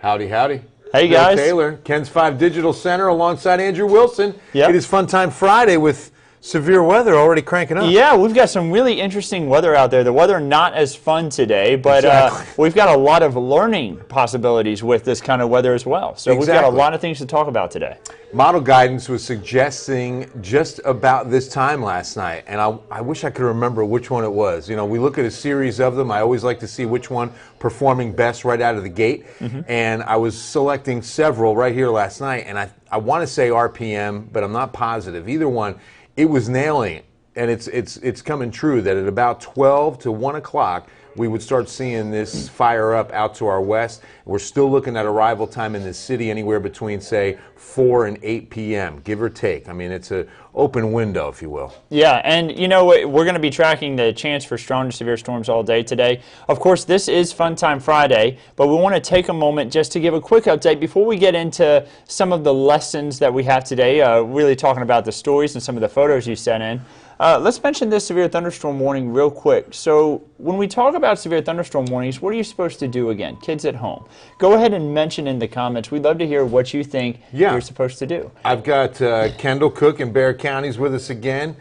Howdy, howdy. Hey, Bill guys. Taylor, Ken's 5 Digital Center alongside Andrew Wilson. Yep. It is Fun Time Friday with severe weather already cranking up. Yeah, we've got some really interesting weather out there. The weather not as fun today, but Exactly. we've got a lot of learning possibilities with this kind of weather as well. So we've got a lot of things to talk about today. Model guidance was suggesting just about this time last night, and I wish I could remember which one it was. You know, we look at a series of them. I always like to see which one performing best right out of the gate, and I was selecting several right here last night, and I want to say RPM, but I'm not positive. Either one, it was nailing it, and it's coming true that at about 12 to 1 o'clock, we would start seeing this fire up out to our west. We're still looking at arrival time in the city anywhere between, say, 4 and 8 p.m., give or take. I mean, it's an open window, if you will. Yeah, and you know, we're going to be tracking the chance for strong to severe storms all day today. Of course, this is Fun Time Friday, but we want to take a moment just to give a quick update before we get into some of the lessons that we have today, really talking about the stories and some of the photos you sent in. Let's mention this severe thunderstorm warning real quick. So when we talk about severe thunderstorm warnings, what are you supposed to do again? Kids at home, go ahead and mention in the comments. We'd love to hear what you think you're supposed to do. I've got Kendall Cook in Bexar Counties with us again.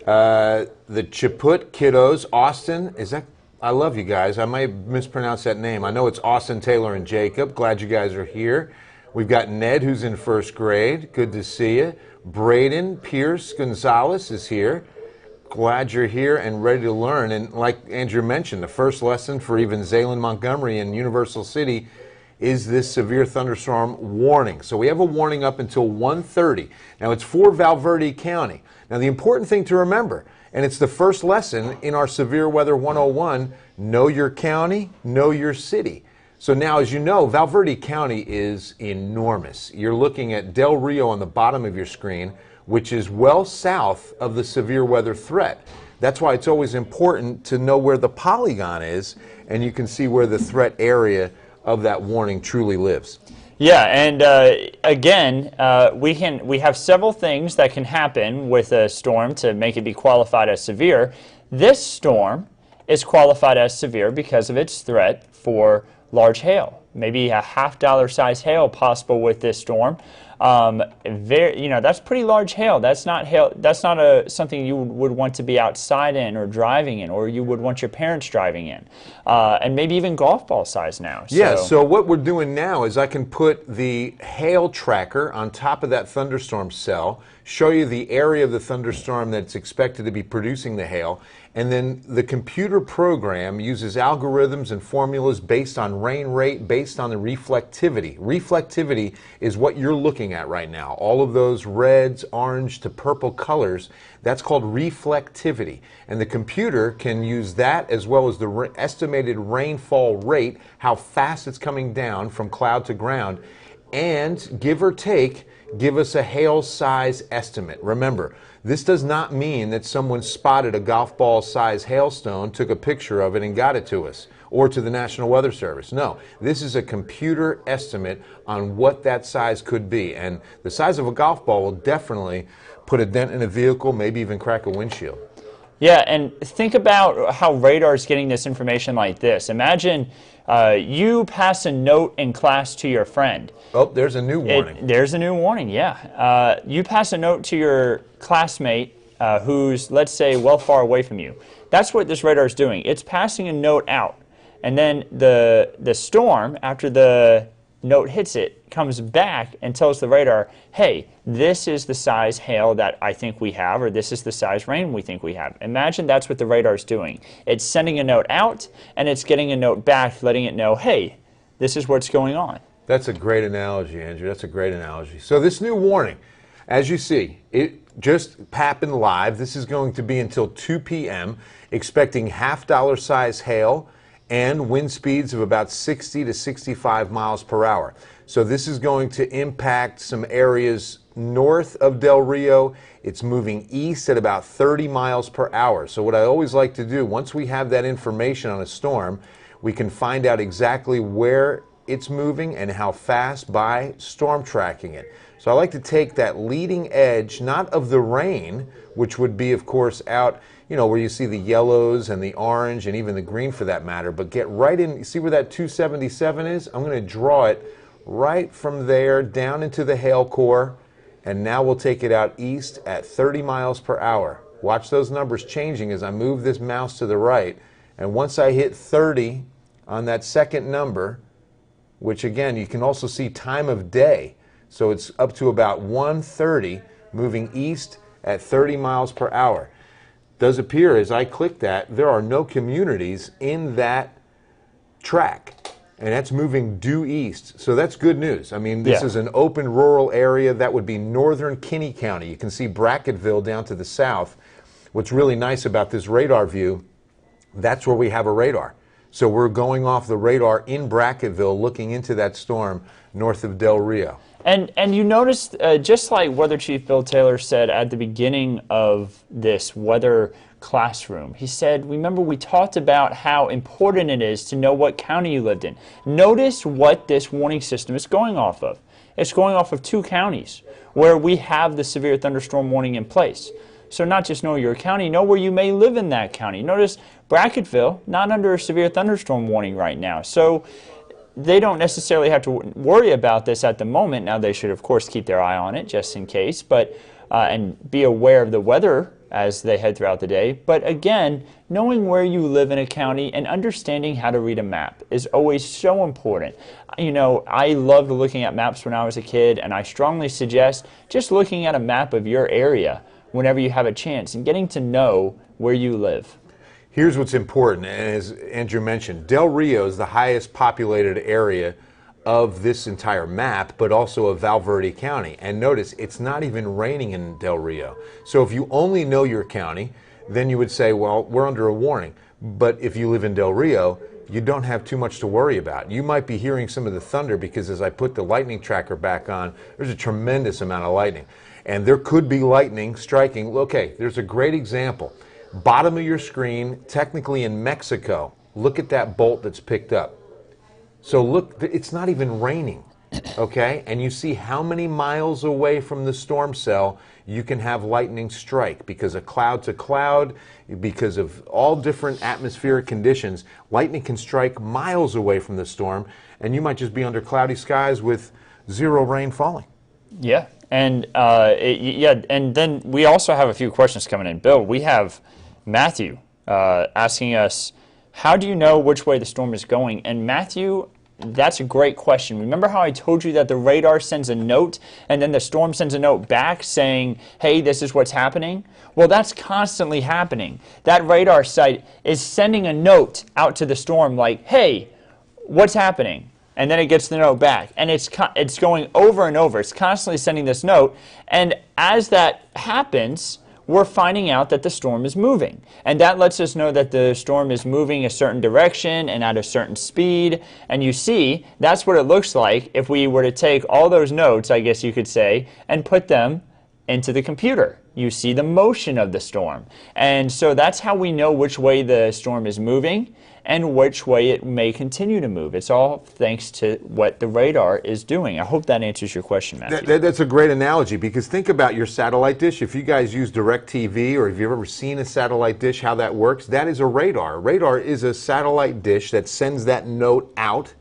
The Chaput kiddos, Austin, I love you guys. I might mispronounce that name. I know it's Austin, Taylor, and Jacob. Glad you guys are here. We've got Ned, who's in first grade. Good to see you. Braden Pierce Gonzalez is here. Glad you're here and ready to learn. And like Andrew mentioned, the first lesson for even Zayland, Montgomery, and Universal City is this severe thunderstorm warning. So we have a warning up until 1:30. Now it's for Valverde County. Now the important thing to remember, and it's the first lesson in our Severe Weather 101, know your county, know your city. So now, as you know, Valverde County is enormous. You're looking at Del Rio on the bottom of your screen, which is well south of the severe weather threat. That's why it's always important to know where the polygon is, and you can see where the threat area of that warning truly lives. Yeah, and again, we have several things that can happen with a storm to make it be qualified as severe. This storm is qualified as severe because of its threat for large hail. Maybe a $50 size hail possible with this storm. That's pretty large hail. That's not hail. That's not something you would want to be outside in or driving in, or you would want your parents driving in, and maybe even golf ball size now. Yeah. So what we're doing now is I can put the hail tracker on top of that thunderstorm cell, show you the area of the thunderstorm that's expected to be producing the hail, and then the computer program uses algorithms and formulas based on rain rate, based on the reflectivity. Reflectivity is what you're looking at right now. All of those reds, orange to purple colors, that's called reflectivity. And the computer can use that as well as the estimated rainfall rate, how fast it's coming down from cloud to ground, and give or take, give us a hail size estimate. Remember, this does not mean that someone spotted a golf ball size hailstone, took a picture of it, and got it to us or to the National Weather Service. No, this is a computer estimate on what that size could be. And the size of a golf ball will definitely put a dent in a vehicle, maybe even crack a windshield. Yeah, and think about how radar is getting this information like this. Imagine you pass a note in class to your friend. Oh, there's a new warning. There's a new warning, yeah. You pass a note to your classmate who's, let's say, well far away from you. That's what this radar is doing. It's passing a note out. And then the storm, after the note hits it, comes back and tells the radar, hey, this is the size hail that I think we have, or this is the size rain we think we have. Imagine that's what the radar is doing. It's sending a note out, and it's getting a note back, letting it know, hey, this is what's going on. That's a great analogy, Andrew. That's a great analogy. So this new warning, as you see, it just happened live. This is going to be until 2 p.m., expecting $50 size hail and wind speeds of about 60 to 65 miles per hour. So this is going to impact some areas north of Del Rio. It's moving east at about 30 miles per hour. So what I always like to do, once we have that information on a storm, we can find out exactly where it's moving and how fast by storm tracking it. So I like to take that leading edge, not of the rain, which would be, of course, out, where you see the yellows and the orange and even the green for that matter, but get right in. You see where that 277 is? I'm going to draw it right from there down into the hail core, and now we'll take it out east at 30 miles per hour. Watch those numbers changing as I move this mouse to the right, and once I hit 30 on that second number, which again you can also see time of day, so it's up to about 1:30, moving east at 30 miles per hour. Does appear as I click that there are no communities in that track, and that's moving due east, so that's good news. I mean, this is an open rural area. That would be northern Kinney County. You can see Brackettville down to the south. What's really nice about this radar view, that's where we have a radar. So we're going off the radar in Brackettville, looking into that storm north of Del Rio. And you noticed, just like Weather Chief Bill Taylor said at the beginning of this weather classroom, he said, remember we talked about how important it is to know what county you lived in. Notice what this warning system is going off of. It's going off of 2 counties where we have the severe thunderstorm warning in place. So not just know your county, know where you may live in that county. Notice Brackettville, not under a severe thunderstorm warning right now. So they don't necessarily have to worry about this at the moment. Now they should of course keep their eye on it just in case, but and be aware of the weather as they head throughout the day. But again, knowing where you live in a county and understanding how to read a map is always so important. You know, I loved looking at maps when I was a kid, and I strongly suggest just looking at a map of your area whenever you have a chance and getting to know where you live. Here's what's important, and as Andrew mentioned, Del Rio is the highest populated area of this entire map, but also of Valverde County. And notice, it's not even raining in Del Rio. So if you only know your county, then you would say, well, we're under a warning. But if you live in Del Rio, you don't have too much to worry about. You might be hearing some of the thunder because as I put the lightning tracker back on, there's a tremendous amount of lightning. And there could be lightning striking. Okay, there's a great example. Bottom of your screen, technically in Mexico, look at that bolt that's picked up. So look, it's not even raining, okay? And you see how many miles away from the storm cell you can have lightning strike because of cloud to cloud, because of all different atmospheric conditions. Lightning can strike miles away from the storm, and you might just be under cloudy skies with 0 rain falling. Yeah, and and then we also have a few questions coming in. Bill, we have Matthew asking us, how do you know which way the storm is going? And Matthew, that's a great question. Remember how I told you that the radar sends a note and then the storm sends a note back saying, hey, this is what's happening? Well, that's constantly happening. That radar site is sending a note out to the storm like, hey, what's happening? And then it gets the note back. And it's going over and over. It's constantly sending this note. And as that happens, we're finding out that the storm is moving. And that lets us know that the storm is moving a certain direction and at a certain speed. And you see, that's what it looks like if we were to take all those notes, I guess you could say, and put them into the computer. You see the motion of the storm. And so that's how we know which way the storm is moving and which way it may continue to move. It's all thanks to what the radar is doing. I hope that answers your question, Matthew. That's a great analogy, because think about your satellite dish. If you guys use DirecTV, or if you've ever seen a satellite dish, how that works, that is a radar. Radar is a satellite dish that sends that note out,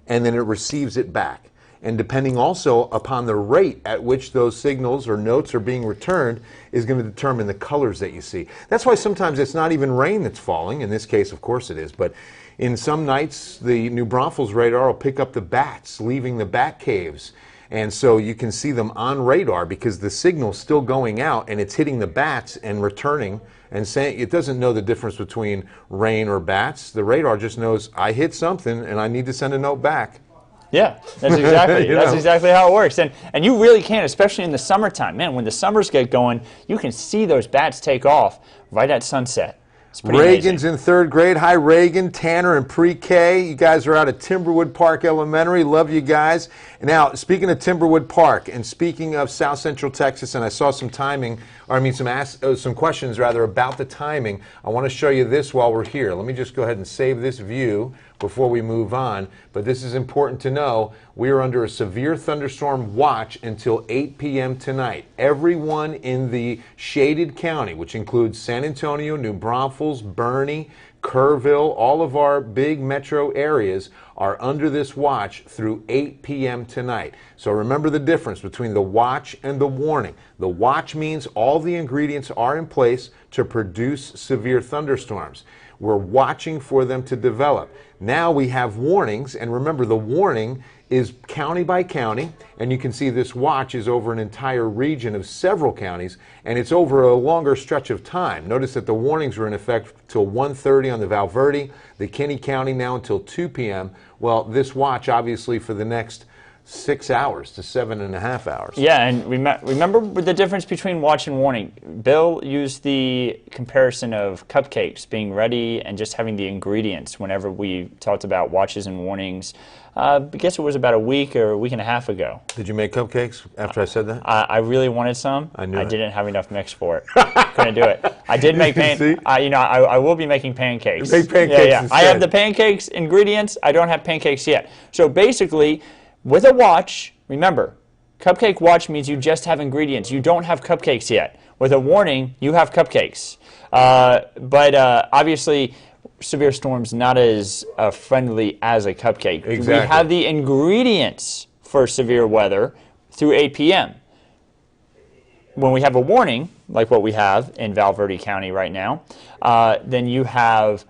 and then it receives it back. And depending also upon the rate at which those signals or notes are being returned is going to determine the colors that you see. That's why sometimes it's not even rain that's falling. In this case, of course it is. But in some nights, the New Braunfels radar will pick up the bats leaving the bat caves. And so you can see them on radar because the signal's still going out and it's hitting the bats and returning and saying it doesn't know the difference between rain or bats. The radar just knows I hit something and I need to send a note back. Yeah, that's exactly that's exactly how it works. And you really can, especially in the summertime. Man, when the summers get going, you can see those bats take off right at sunset. It's pretty Reagan's amazing. in 3rd grade. Hi, Reagan. Tanner in pre-K. You guys are out at Timberwood Park Elementary. Love you guys. Now, speaking of Timberwood Park and speaking of South Central Texas, and I saw some some questions rather about the timing. I want to show you this while we're here. Let me just go ahead and save this view before we move on, but this is important to know. We are under a severe thunderstorm watch until 8 p.m. tonight. Everyone in the shaded county, which includes San Antonio, New Braunfels, Bernie, Kerrville, all of our big metro areas are under this watch through 8 p.m. tonight. So remember the difference between the watch and the warning. The watch means all the ingredients are in place to produce severe thunderstorms. We're watching for them to develop. Now we have warnings, and remember the warning is county by county, and you can see this watch is over an entire region of several counties, and it's over a longer stretch of time. Notice that the warnings were in effect till 1:30 on the Val Verde, the Kinney County now until 2 p.m. Well, this watch obviously for the next 6 hours to 7.5 hours. Yeah, and remember the difference between watch and warning. Bill used the comparison of cupcakes being ready and just having the ingredients whenever we talked about watches and warnings. I guess it was about a week or a week and a half ago. Did you make cupcakes after I said that? I really wanted some. I knew I it. didn't have enough mix for it. Couldn't do it. I did make See? I will be making pancakes. Make pancakes yeah. instead. I have the pancakes ingredients. I don't have pancakes yet. So basically, with a watch, remember, cupcake watch means you just have ingredients. You don't have cupcakes yet. With a warning, you have cupcakes. But obviously, severe storms not as friendly as a cupcake. Exactly. We have the ingredients for severe weather through 8 p.m. When we have a warning, like what we have in Val Verde County right now, then you have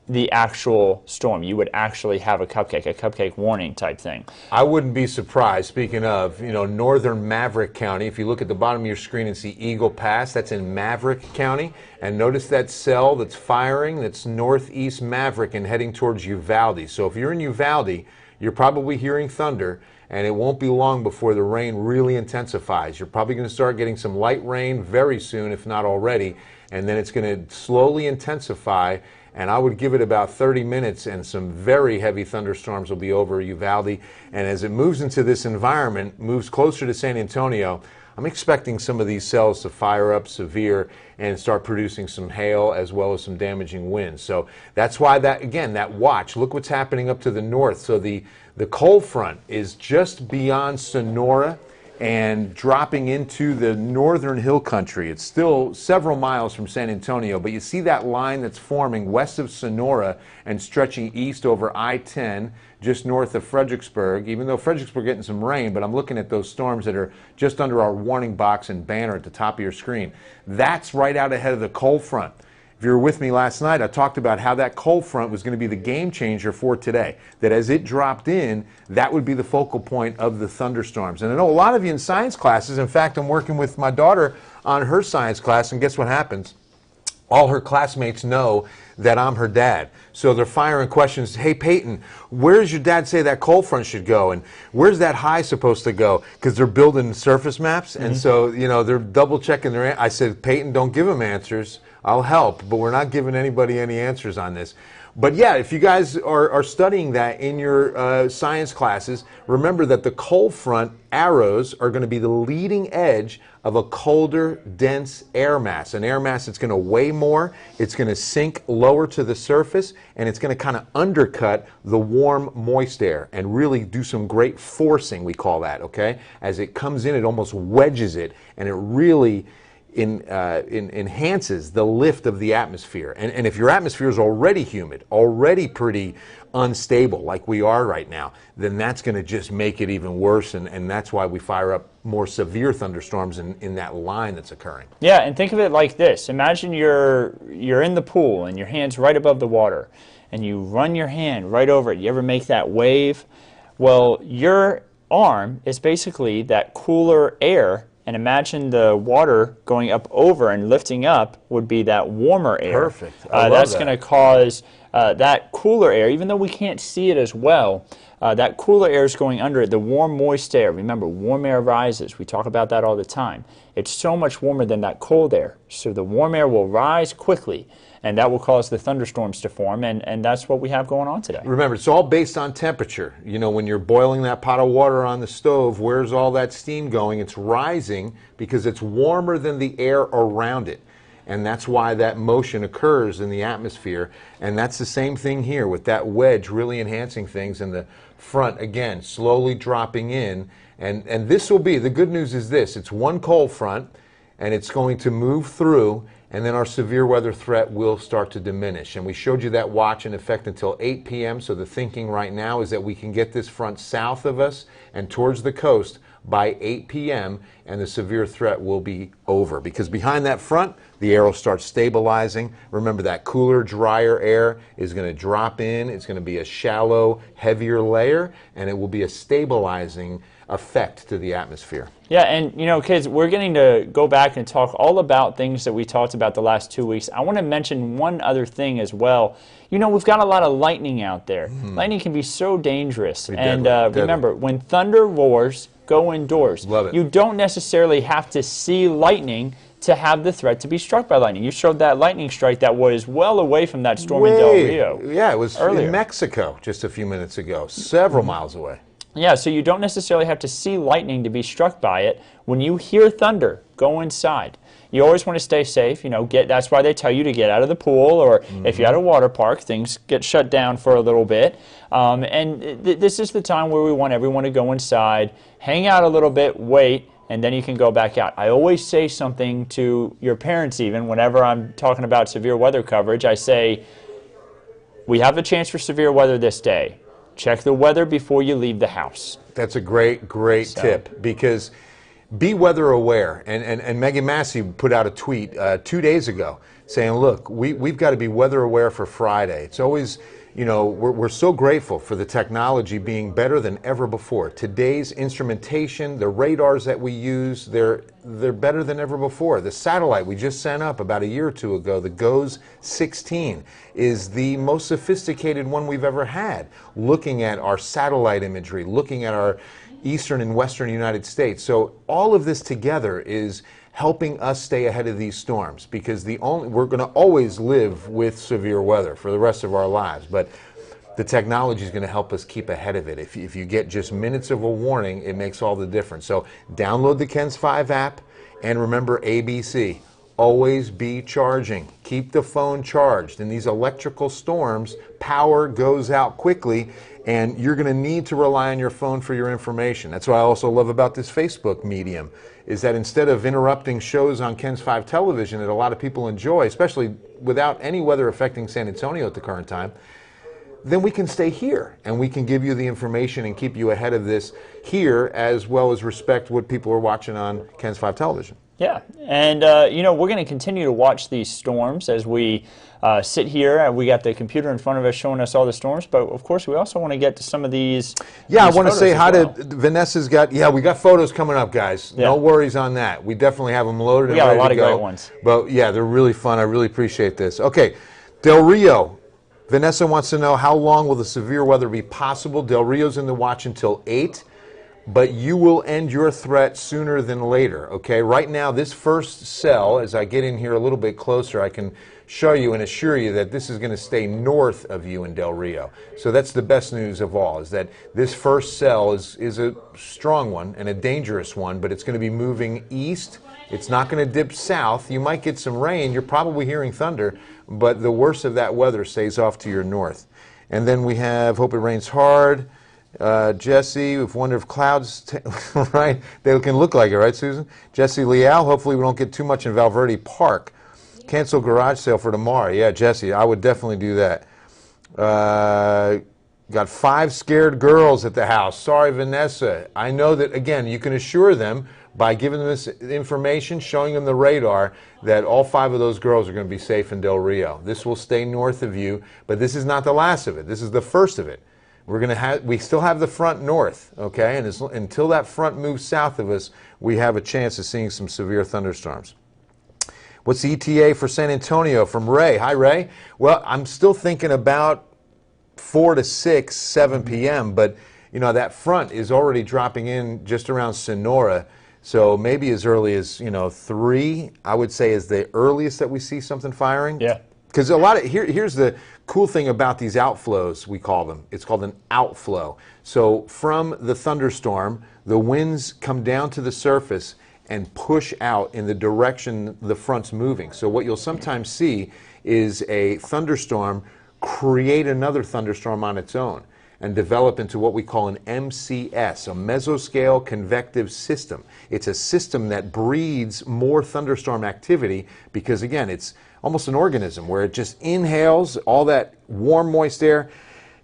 the actual storm. You would actually have a cupcake warning type thing. I wouldn't be surprised, speaking of, northern Maverick County, if you look at the bottom of your screen and see Eagle Pass, that's in Maverick County, and notice that cell that's firing, that's northeast Maverick and heading towards Uvalde. So if you're in Uvalde, you're probably hearing thunder, and it won't be long before the rain really intensifies. You're probably going to start getting some light rain very soon, if not already, and then it's going to slowly intensify. And I would give it about 30 minutes and some very heavy thunderstorms will be over Uvalde. And as it moves into this environment, moves closer to San Antonio, I'm expecting some of these cells to fire up severe and start producing some hail as well as some damaging winds. So that's why that watch, look what's happening up to the north. So the cold front is just beyond Sonora and dropping into the northern hill country. It's still several miles from San Antonio, but you see that line that's forming west of Sonora and stretching east over I-10 just north of Fredericksburg, even though Fredericksburg getting some rain, but I'm looking at those storms that are just under our warning box and banner at the top of your screen. That's right out ahead of the cold front. If you were with me last night, I talked about how that cold front was going to be the game changer for today. That as it dropped in, that would be the focal point of the thunderstorms. And I know a lot of you in science classes, in fact, I'm working with my daughter on her science class, and guess what happens? All her classmates know that I'm her dad. So they're firing questions. Hey, Peyton, where does your dad say that cold front should go? And where's that high supposed to go? Because they're building surface maps. And so, they're double checking their I said, Peyton, don't give them answers. I'll help, but we're not giving anybody any answers on this. But yeah, if you guys are studying that in your science classes, remember that the cold front arrows are going to be the leading edge of a colder, dense air mass. An air mass that's going to weigh more, it's going to sink lower to the surface, and it's going to kind of undercut the warm, moist air and really do some great forcing, we call that, okay? As it comes in, it almost wedges it, and it really enhances the lift of the atmosphere. And if your atmosphere is already humid, already pretty unstable like we are right now, then that's going to just make it even worse, and that's why we fire up more severe thunderstorms in that line that's occurring. Yeah, and think of it like this. Imagine you're in the pool and your hand's right above the water, and you run your hand right over it. You ever make that wave? Well, your arm is basically that cooler air. And imagine the water going up over and lifting up would be that warmer air. Perfect. I love that's that. going to cause that cooler air, even though we can't see it as well, that cooler air is going under it. The warm, moist air. Remember, warm air rises. We talk about that all the time. It's so much warmer than that cold air. So the warm air will rise quickly, and that will cause the thunderstorms to form, and that's what we have going on today. Remember, it's all based on temperature. When you're boiling that pot of water on the stove, where's all that steam going? It's rising because it's warmer than the air around it. And that's why that motion occurs in the atmosphere. And that's the same thing here with that wedge really enhancing things, and the front, again, slowly dropping in. And this will be, the good news is this, it's one cold front, and it's going to move through, and then our severe weather threat will start to diminish. And we showed you that watch in effect until 8 p.m., so the thinking right now is that we can get this front south of us and towards the coast by 8 p.m., and the severe threat will be over. Because behind that front, the air will start stabilizing. Remember, that cooler, drier air is going to drop in. It's going to be a shallow, heavier layer, and it will be a stabilizing effect to the atmosphere. Yeah, and you know, kids, we're getting to go back and talk all about things that we talked about the last 2 weeks. I want to mention one other thing as well. You know, we've got a lot of lightning out there. Lightning can be so dangerous. And remember, when thunder roars, go indoors. Love it. You don't necessarily have to see lightning to have the threat to be struck by lightning. You showed that lightning strike that was well away from that storm in Del Rio. Yeah, it was earlier. In Mexico just a few minutes ago, several miles away. Yeah, so you don't necessarily have to see lightning to be struck by it. When you hear thunder, go inside. You always want to stay safe. You know, that's why they tell you to get out of the pool, or if you're at a water park, things get shut down for a little bit. This is the time where we want everyone to go inside, hang out a little bit, wait, and then you can go back out. I always say something to your parents even whenever I'm talking about severe weather coverage. I say, we have a chance for severe weather this day. Check the weather before you leave the house. That's a great tip, because be weather aware. And Megan Massey put out a tweet 2 days ago saying, look, we've got to be weather aware for Friday. It's always, you know, we're so grateful for the technology being better than ever before. Today's instrumentation, the radars that we use, they're better than ever before. The satellite we just sent up about a year or two ago, the GOES 16, is the most sophisticated one we've ever had, looking at our satellite imagery, looking at our eastern and western United States. So all of this together is helping us stay ahead of these storms, because we're going to always live with severe weather for the rest of our lives, but the technology is going to help us keep ahead of it. If you get just minutes of a warning, it makes all the difference. So download the KENS 5 app, and remember ABC, always be charging. Keep the phone charged. In these electrical storms, power goes out quickly, and you're going to need to rely on your phone for your information. That's what I also love about this Facebook medium, is that instead of interrupting shows on KENS 5 television that a lot of people enjoy, especially without any weather affecting San Antonio at the current time, then we can stay here and we can give you the information and keep you ahead of this here, as well as respect what people are watching on KENS 5 television. Yeah, and you know, we're going to continue to watch these storms as we sit here. We got the computer in front of us showing us all the storms, but of course we also want to get to some of these. Yeah, I want to say hi well. to Vanessa's got. Yeah, we got photos coming up, guys. Yeah. No worries on that. We definitely have them loaded and We got ready a lot to of go. great ones. But yeah, they're really fun. I really appreciate this. Okay, Del Rio. Vanessa wants to know, how long will the severe weather be possible? Del Rio's in the watch until 8. But you will end your threat sooner than later, okay? Right now, this first cell, as I get in here a little bit closer, I can show you and assure you that this is going to stay north of you in Del Rio. So that's the best news of all, is that this first cell is a strong one and a dangerous one, but it's going to be moving east. It's not going to dip south. You might get some rain. You're probably hearing thunder, but the worst of that weather stays off to your north. And then we have, hope it rains hard. Jesse, we've wondered if clouds, right? They can look like it, right, Susan? Jesse Leal, hopefully we don't get too much in Valverde Park. Cancel garage sale for tomorrow. Yeah, Jesse, I would definitely do that. Got 5 scared girls at the house. Sorry, Vanessa. I know that, again, you can assure them by giving them this information, showing them the radar, that all 5 of those girls are going to be safe in Del Rio. This will stay north of you, but this is not the last of it. This is the first of it. We still have the front north, okay? And until that front moves south of us, we have a chance of seeing some severe thunderstorms. What's the ETA for San Antonio? From Ray. Hi, Ray. Well, I'm still thinking about 4 to 6, 7 p.m., but you know, that front is already dropping in just around Sonora, so maybe as early as, 3, I would say, is the earliest that we see something firing. Yeah. Because here's the cool thing about these outflows, we call them. It's called an outflow. So from the thunderstorm, the winds come down to the surface and push out in the direction the front's moving. So what you'll sometimes see is a thunderstorm create another thunderstorm on its own. and develop into what we call an MCS, a mesoscale convective system. It's a system that breeds more thunderstorm activity because, again, it's almost an organism where it just inhales all that warm, moist air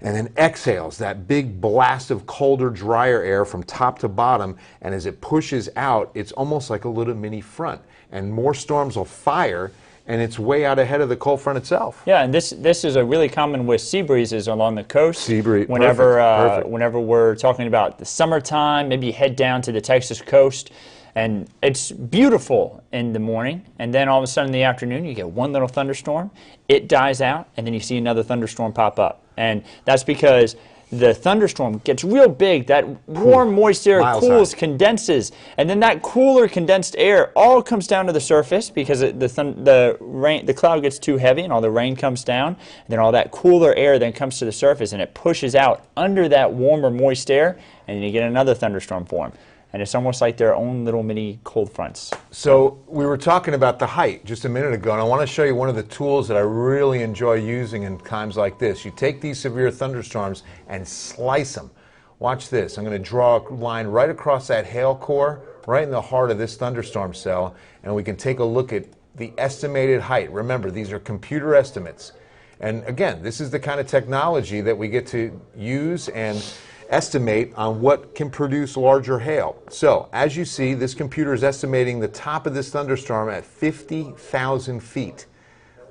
and then exhales that big blast of colder, drier air from top to bottom. And as it pushes out, it's almost like a little mini front. And more storms will fire, and it's way out ahead of the cold front itself. Yeah, and this is a really common with sea breezes along the coast. Sea breeze, whenever perfect. whenever we're talking about the summertime, maybe you head down to the Texas coast, and it's beautiful in the morning, and then all of a sudden in the afternoon you get one little thunderstorm, it dies out, and then you see another thunderstorm pop up. And that's because the thunderstorm gets real big, that warm, moist air cools, condenses, and then that cooler, condensed air all comes down to the surface because the cloud gets too heavy and all the rain comes down, and then all that cooler air then comes to the surface and it pushes out under that warmer, moist air, and then you get another thunderstorm form. And it's almost like their own little mini cold fronts. So we were talking about the height just a minute ago, and I want to show you one of the tools that I really enjoy using in times like this. You take these severe thunderstorms and slice them. Watch this. I'm going to draw a line right across that hail core, right in the heart of this thunderstorm cell, and we can take a look at the estimated height. Remember, these are computer estimates. And again, this is the kind of technology that we get to use and estimate on what can produce larger hail. So, as you see, this computer is estimating the top of this thunderstorm at 50,000 feet.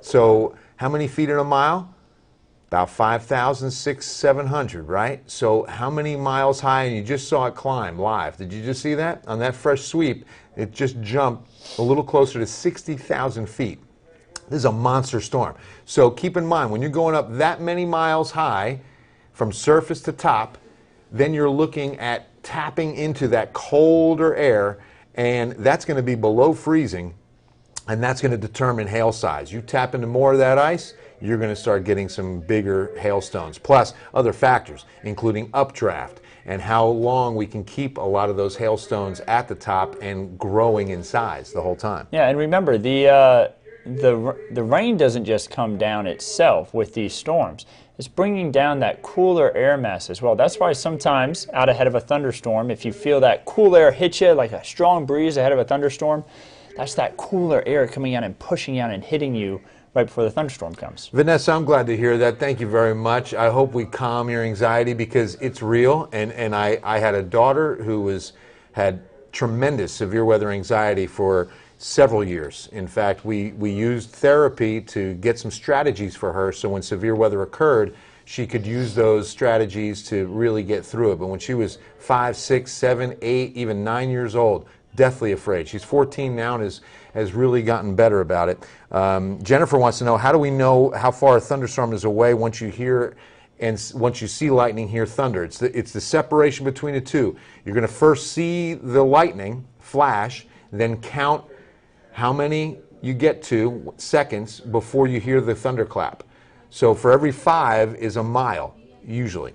So, how many feet in a mile? About 5,600, 700, right? So, how many miles high? And you just saw it climb live. Did you just see that? On that fresh sweep, it just jumped a little closer to 60,000 feet. This is a monster storm. So, keep in mind, when you're going up that many miles high, from surface to top, then you're looking at tapping into that colder air, and that's going to be below freezing, and that's going to determine hail size. You tap into more of that ice, you're going to start getting some bigger hailstones, plus other factors, including updraft and how long we can keep a lot of those hailstones at the top and growing in size the whole time. Yeah, and remember, the rain doesn't just come down itself with these storms. It's bringing down that cooler air mass as well. That's why sometimes out ahead of a thunderstorm, if you feel that cool air hit you like a strong breeze ahead of a thunderstorm, that's that cooler air coming out and pushing out and hitting you right before the thunderstorm comes. Vanessa, I'm glad to hear that. Thank you very much. I hope we calm your anxiety because it's real. And I had a daughter who had tremendous severe weather anxiety for several years. In fact, we used therapy to get some strategies for her so when severe weather occurred, she could use those strategies to really get through it. But when she was 5, 6, 7, 8, even 9 years old, deathly afraid. She's 14 now and has really gotten better about it. Jennifer wants to know, how do we know how far a thunderstorm is away once you hear and once you see lightning, hear thunder? It's the separation between the two. You're going to first see the lightning flash, then count how many you get to seconds before you hear the thunderclap. So for every 5 is a mile, usually.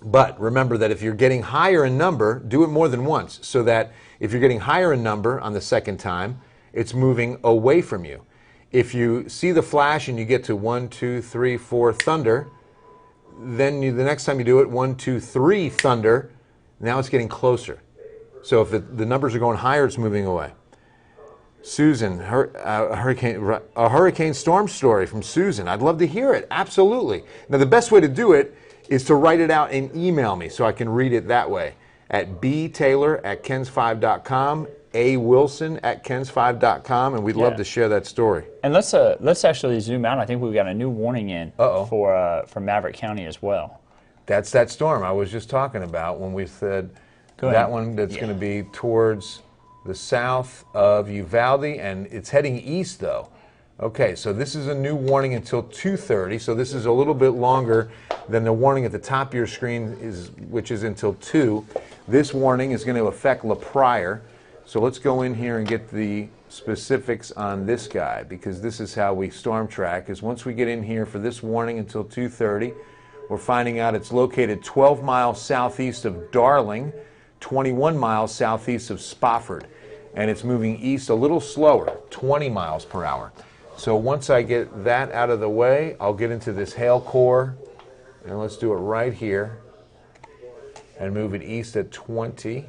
But remember that if you're getting higher in number, do it more than once, so that if you're getting higher in number on the second time, it's moving away from you. If you see the flash and you get to 1, 2, 3, 4 thunder, then the next time you do it, 1, 2, 3 thunder, now it's getting closer. So if the numbers are going higher, it's moving away. Susan, a hurricane storm story from Susan. I'd love to hear it. Absolutely. Now, the best way to do it is to write it out and email me so I can read it that way at btaylor@kens5.com, awilson@kens5.com, and we'd love to share that story. And let's actually zoom out. I think we've got a new warning in for Maverick County as well. That's that storm I was just talking about when we said that one that's going to be towards the south of Uvalde, and it's heading east though. Okay, so this is a new warning until 2:30, so this is a little bit longer than the warning at the top of your screen, which is until 2. This warning is going to affect La Pryor, so let's go in here and get the specifics on this guy, because this is how we storm track, is once we get in here for this warning until 2:30, we're finding out it's located 12 miles southeast of Darling, 21 miles southeast of Spofford, and it's moving east a little slower, 20 miles per hour. So once I get that out of the way, I'll get into this hail core, and let's do it right here. and move it east at 20.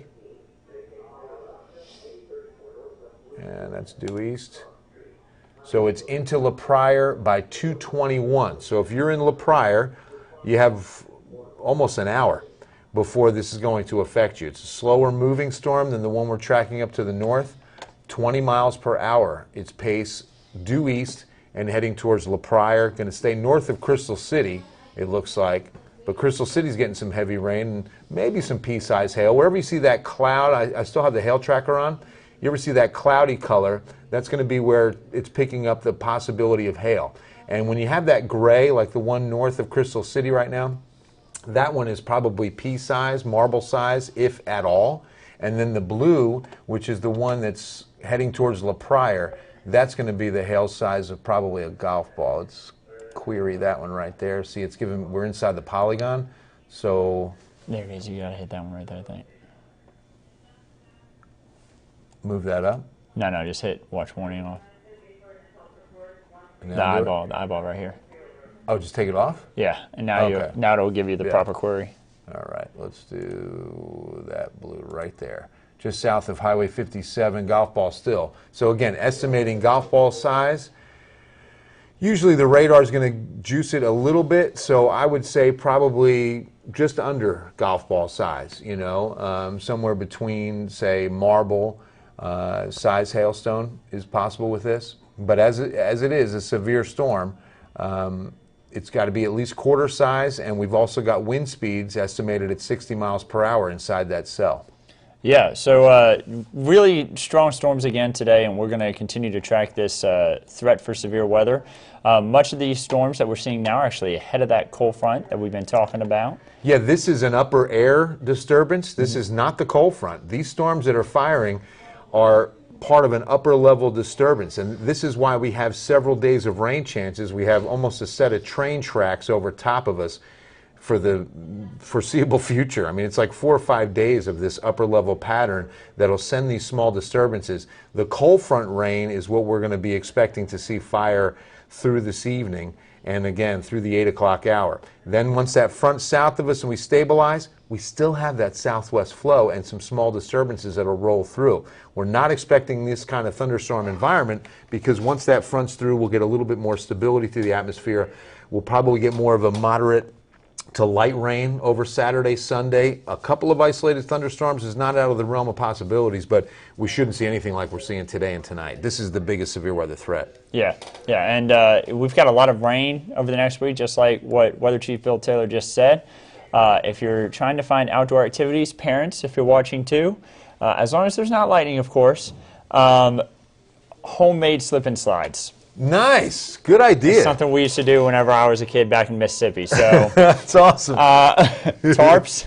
And that's due east. So it's into La Pryor by 2:21. So if you're in La Pryor, you have almost an hour before this is going to affect you. It's a slower moving storm than the one we're tracking up to the north. 20 miles per hour. Its pace due east and heading towards La Pryor. Going to stay north of Crystal City, it looks like. But Crystal City's getting some heavy rain and maybe some pea-sized hail. Wherever you see that cloud, I still have the hail tracker on. You ever see that cloudy color? That's going to be where it's picking up the possibility of hail. And when you have that gray, like the one north of Crystal City right now, that one is probably pea size, marble size, if at all. And then the blue, which is the one that's heading towards La Pryor, that's going to be the hail size of probably a golf ball. Let's query that one right there. See, it's giving, we're inside the polygon. So There it is. You got to hit that one right there, I think. move that up. No, just hit watch warning off. And The now do it. eyeball right here. Oh, just take it off? Yeah, and now Okay. now it'll give you the Yeah. proper query. All right, let's do that blue right there. Just south of Highway 57, golf ball still. So again, estimating golf ball size. Usually the radar is going to juice it a little bit, so I would say probably just under golf ball size, you know, somewhere between, say, marble size hailstone is possible with this. But as it is a severe storm, it's got to be at least quarter size, and we've also got wind speeds estimated at 60 miles per hour inside that cell. Yeah, so really strong storms again today, and we're going to continue to track this threat for severe weather. Much of these storms that we're seeing now are actually ahead of that cold front that we've been talking about. Yeah, this is an upper air disturbance. This is not the cold front. These storms that are firing are part of an upper level disturbance, and this is why we have several days of rain chances. We have almost a set of train tracks over top of us for the foreseeable future. I mean, it's like 4 or 5 days of this upper level pattern that'll send these small disturbances. The cold front rain is what we're going to be expecting to see fire through this evening, and again through the 8 o'clock hour. Then once that front south of us and we stabilize, we still have that southwest flow and some small disturbances that'll roll through. We're not expecting this kind of thunderstorm environment because once that front's through, we'll get a little bit more stability through the atmosphere. We'll probably get more of a moderate to light rain over Saturday, Sunday. A couple of isolated thunderstorms is not out of the realm of possibilities, but we shouldn't see anything like we're seeing today and tonight. This is the biggest severe weather threat. Yeah, and we've got a lot of rain over the next week, just like what Weather Chief Bill Taylor just said. If you're trying to find outdoor activities, parents, if you're watching too, as long as there's not lightning, of course, homemade slip and slides. Nice. Good idea. It's something we used to do whenever I was a kid back in Mississippi. So That's awesome. tarps,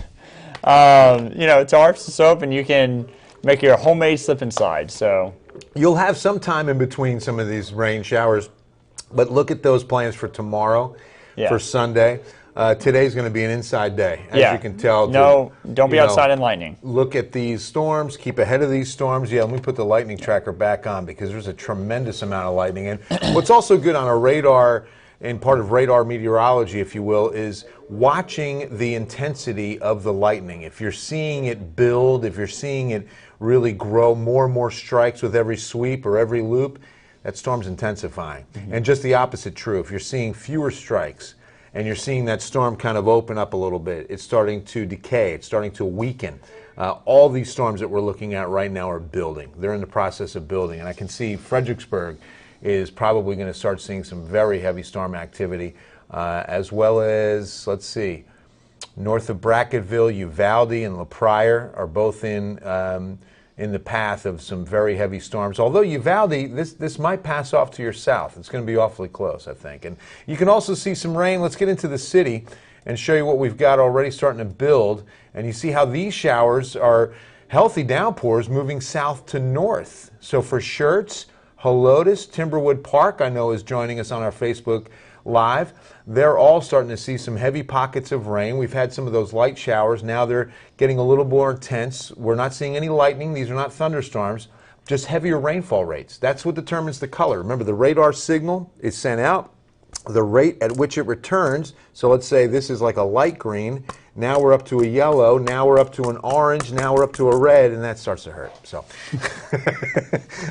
tarps, soap, and you can make your homemade slip and slide. So You'll have some time in between some of these rain showers, but look at those plans for tomorrow, Yeah. for Sunday. Today's going to be an inside day, as yeah, you can tell. No, don't be you know, outside in lightning. Look at these storms, keep ahead of these storms. Yeah, let me put the lightning tracker back on because there's a tremendous amount of lightning. And what's also good on a radar, and part of radar meteorology, if you will, is watching the intensity of the lightning. If you're seeing it build, if you're seeing it really grow, more and more strikes with every sweep or every loop, that storm's intensifying. And just the opposite true. If you're seeing fewer strikes, and you're seeing that storm kind of open up a little bit, it's starting to decay, it's starting to weaken. All these storms that we're looking at right now are building. They're in the process of building. And I can see Fredericksburg is probably going to start seeing some very heavy storm activity, as well as, let's see, north of Brackettville, Uvalde and La Pryor are both in the path of some very heavy storms. Although Uvalde, this might pass off to your south. It's going to be awfully close, I think. And you can also see some rain. Let's get into the city and show you what we've got already starting to build. And you see how these showers are healthy downpours moving south to north. So for Schertz, Helotes, Timberwood Park, I know is joining us on our Facebook Live. They're all starting to see some heavy pockets of rain. We've had some of those light showers. Now they're getting a little more intense. We're not seeing any lightning. These are not thunderstorms, just heavier rainfall rates. That's what determines the color. Remember, the radar signal is sent out. the rate at which it returns. So let's say this is like a light green. Now we're up to a yellow. Now we're up to an orange. Now we're up to a red, and that starts to hurt. So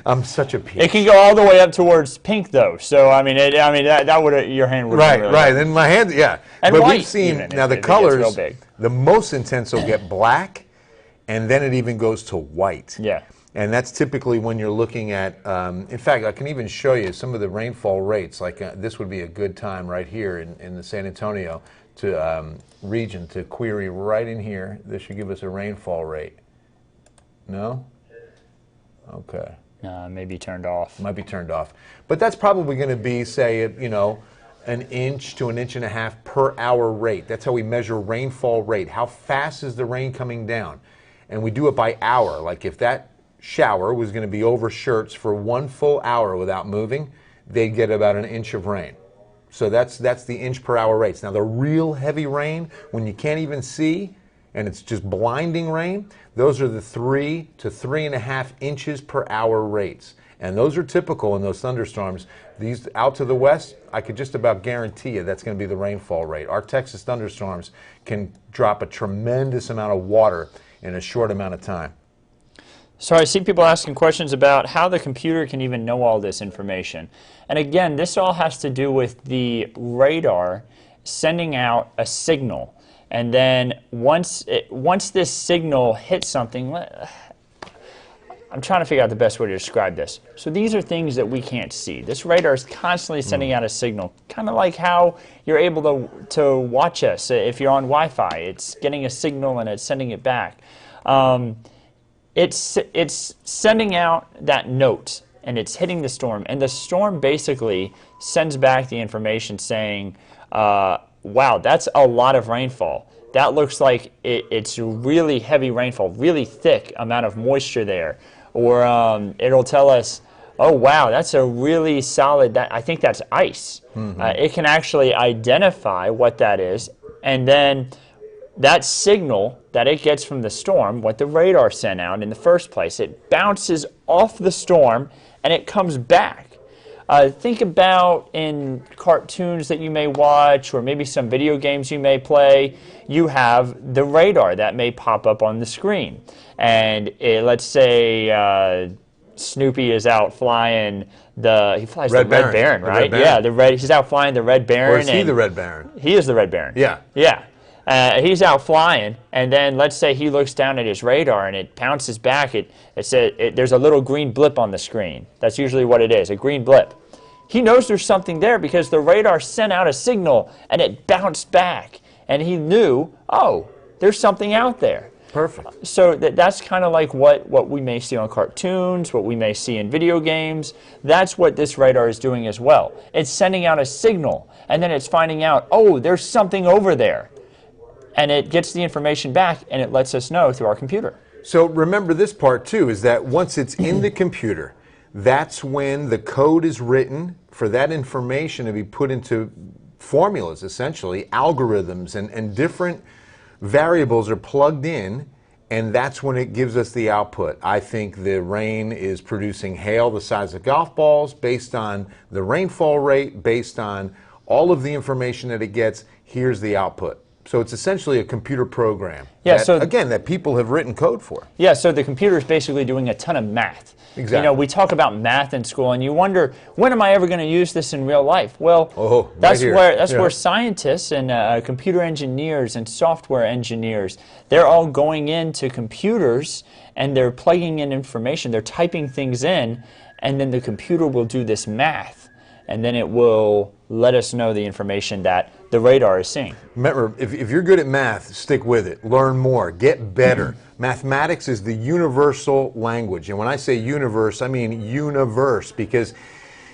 I'm such a peach. It can go all the way up towards pink, though. So I mean, that would your hand would Right, really right. Then my hand, yeah. And but white, we've seen even, now if the it gets colors. real big. The most intense will get black, and then it even goes to white. Yeah. And that's typically when you're looking at, in fact, I can even show you some of the rainfall rates. Like this would be a good time right here in the San Antonio region to query right in here. This should give us a rainfall rate. No? Okay. Maybe turned off. Might be turned off. But that's probably going to be, say, an inch to an inch and a half per hour rate. That's how we measure rainfall rate. How fast is the rain coming down? And we do it by hour. Like if that shower was going to be over shirts for 1 full hour without moving, they'd get about an inch of rain. So that's the inch per hour rates. Now the real heavy rain, when you can't even see and it's just blinding rain, those are the 3 to 3.5 inches per hour rates. And those are typical in those thunderstorms. These out to the west, I could just about guarantee you that's going to be the rainfall rate. Our Texas thunderstorms can drop a tremendous amount of water in a short amount of time. So I see people asking questions about how the computer can even know all this information. And again, this all has to do with the radar sending out a signal. And then once this signal hits something, I'm trying to figure out the best way to describe this. So these are things that we can't see. This radar is constantly sending out a signal, kind of like how you're able to watch us if you're on Wi-Fi. It's getting a signal and it's sending it back. It's sending out that note, and it's hitting the storm. And the storm basically sends back the information saying, wow, that's a lot of rainfall. That looks like it's really heavy rainfall, really thick amount of moisture there. Or it'll tell us, oh, wow, that's a really solid, I think that's ice. Mm-hmm. It can actually identify what that is, and then that signal that it gets from the storm, what the radar sent out in the first place, it bounces off the storm and it comes back. Think about in cartoons that you may watch or maybe some video games you may play, you have the radar that may pop up on the screen. And let's say Snoopy is out flying he flies the Red Baron, right? Yeah, he's out flying the Red Baron. Or is he the Red Baron? He is the Red Baron. Yeah. Yeah. He's out flying, and then let's say he looks down at his radar and it bounces back. There's a little green blip on the screen. That's usually what it is, a green blip. He knows there's something there because the radar sent out a signal and it bounced back. And he knew, oh, there's something out there. Perfect. So that's kind of like what we may see on cartoons, what we may see in video games. That's what this radar is doing as well. It's sending out a signal, and then it's finding out, oh, there's something over there. And it gets the information back, and it lets us know through our computer. So remember this part, too, is that once it's in the computer, that's when the code is written for that information to be put into formulas, essentially, algorithms, and different variables are plugged in, and that's when it gives us the output. I think the rain is producing hail the size of golf balls based on the rainfall rate, based on all of the information that it gets. Here's the output. So it's essentially a computer program. Yeah, that people have written code for. Yeah, so the computer is basically doing a ton of math. Exactly. You know, we talk about math in school, and you wonder, when am I ever going to use this in real life? Well, that's where scientists and computer engineers and software engineers, they're all going into computers, and they're plugging in information. They're typing things in, and then the computer will do this math, and then it will let us know the information that the radar is seeing. Remember, if you're good at math, stick with it. Learn more. Get better. Mathematics is the universal language. And when I say universe, I mean universe. Because,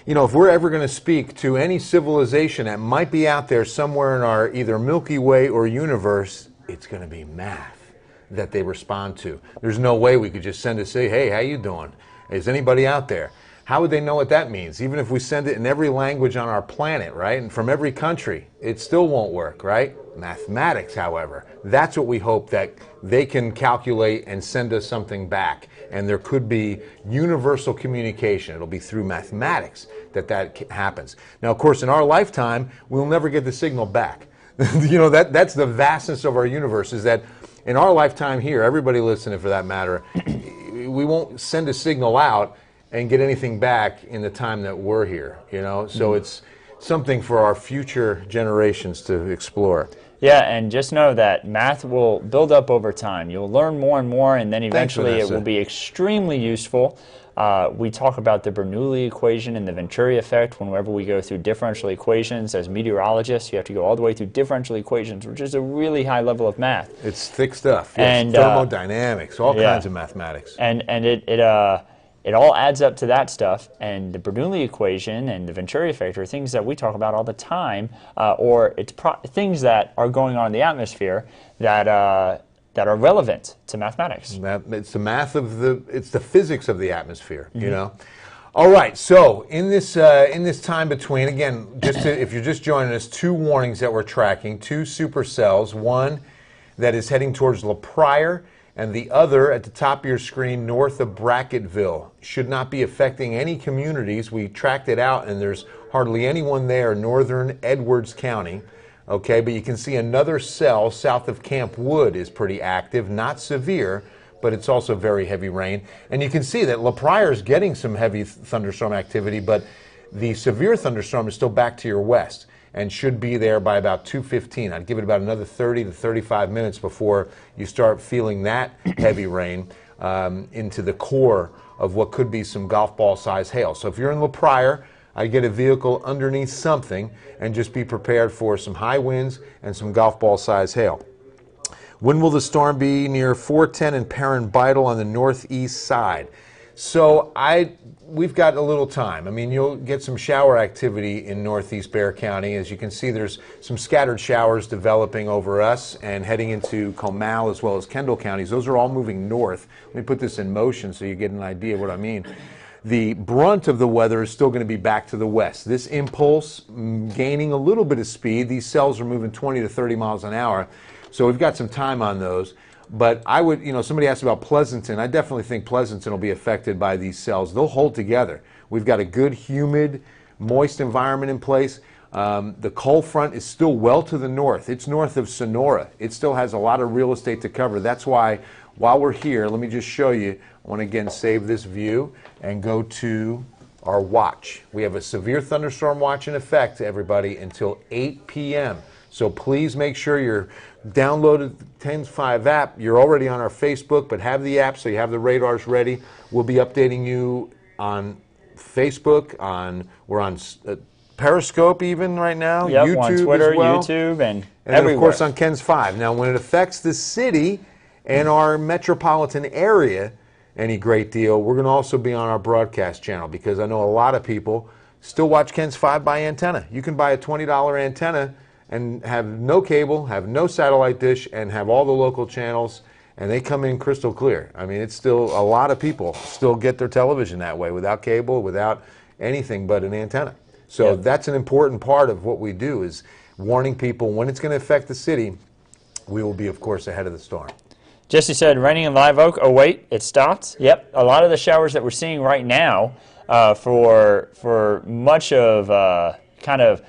you know, if we're ever going to speak to any civilization that might be out there somewhere in our either Milky Way or universe, it's going to be math that they respond to. There's no way we could just say, hey, how you doing? Is anybody out there? How would they know what that means? Even if we send it in every language on our planet, right? And from every country, it still won't work, right? Mathematics, however, that's what we hope, that they can calculate and send us something back. And there could be universal communication. It'll be through mathematics that happens. Now, of course, in our lifetime, we'll never get the signal back. You know, that's the vastness of our universe, is that in our lifetime here, everybody listening for that matter, we won't send a signal out and get anything back in the time that we're here, you know? So it's something for our future generations to explore. Yeah, and just know that math will build up over time. You'll learn more and more, and then eventually it will be extremely useful. We talk about the Bernoulli equation and the Venturi effect whenever we go through differential equations. As meteorologists, you have to go all the way through differential equations, which is a really high level of math. It's thick stuff. Yes. And thermodynamics, all kinds of mathematics. And it all adds up to that stuff, and the Bernoulli equation and the Venturi effect are things that we talk about all the time, or it's things that are going on in the atmosphere that are relevant to mathematics. It's the math of it's the physics of the atmosphere, you know. All right, so in this time between, again, if you're just joining us, 2 warnings that we're tracking, 2 supercells, one that is heading towards La Pryor, and the other at the top of your screen north of Bracketville. Should not be affecting any communities. We tracked it out, and there's hardly anyone there, northern Edwards County. Okay, but you can see another cell south of Camp Wood is pretty active, not severe, but it's also very heavy rain. And you can see that La Pryor is getting some heavy thunderstorm activity, but the severe thunderstorm is still back to your west and should be there by about 2:15. I'd give it about another 30 to 35 minutes before you start feeling that heavy rain into the core of what could be some golf ball size hail. So if you're in La Pryor, I'd get a vehicle underneath something and just be prepared for some high winds and some golf ball size hail. When will the storm be? Near 410 and Perrin Bidle on the northeast side. So we've got a little time. I mean, you'll get some shower activity in northeast Bexar County. As you can see, there's some scattered showers developing over us and heading into Comal as well as Kendall counties. Those are all moving north. Let me put this in motion so you get an idea of what I mean. The brunt of the weather is still going to be back to the west. This impulse gaining a little bit of speed. These cells are moving 20 to 30 miles an hour. So we've got some time on those. But I would, somebody asked about Pleasanton. I definitely think Pleasanton will be affected by these cells. They'll hold together. We've got a good, humid, moist environment in place. The cold front is still well to the north. It's north of Sonora. It still has a lot of real estate to cover. That's why, while we're here, let me just show you. I want to again save this view and go to our watch. We have a severe thunderstorm watch in effect, everybody, until 8 p.m. So please make sure you're downloaded the TENS 5 app. You're already on our Facebook, but have the app so you have the radars ready. We'll be updating you on Facebook. We're on Periscope even right now. Yep, YouTube on Twitter, as well. YouTube, and then everywhere. of course on TENS 5. Now, when it affects the city and our metropolitan area any great deal, we're going to also be on our broadcast channel, because I know a lot of people still watch TENS 5 by antenna. You can buy a $20 antenna and have no cable, have no satellite dish, and have all the local channels, and they come in crystal clear. I mean, it's still, a lot of people still get their television that way, without cable, without anything but an antenna. So that's an important part of what we do, is warning people when it's going to affect the city. We will be, of course, ahead of the storm. Jesse said, raining in Live Oak. Oh, wait, it stopped? Yep. A lot of the showers that we're seeing right now for much of kind of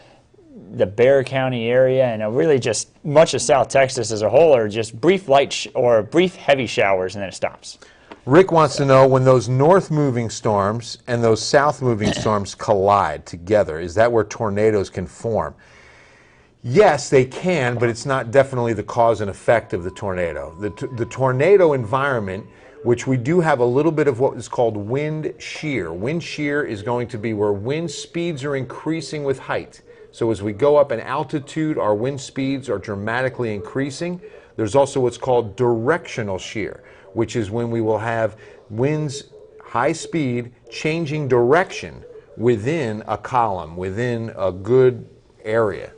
the Bexar County area and really just much of South Texas as a whole are just brief light or brief heavy showers, and then it stops. Rick wants to know, when those north-moving storms and those south-moving storms collide together, is that where tornadoes can form? Yes, they can, but it's not definitely the cause and effect of the tornado. The tornado environment, which we do have a little bit of what is called wind shear. Wind shear is going to be where wind speeds are increasing with height. So as we go up in altitude, our wind speeds are dramatically increasing. There's also what's called directional shear, which is when we will have winds high speed changing direction within a column, within a good area,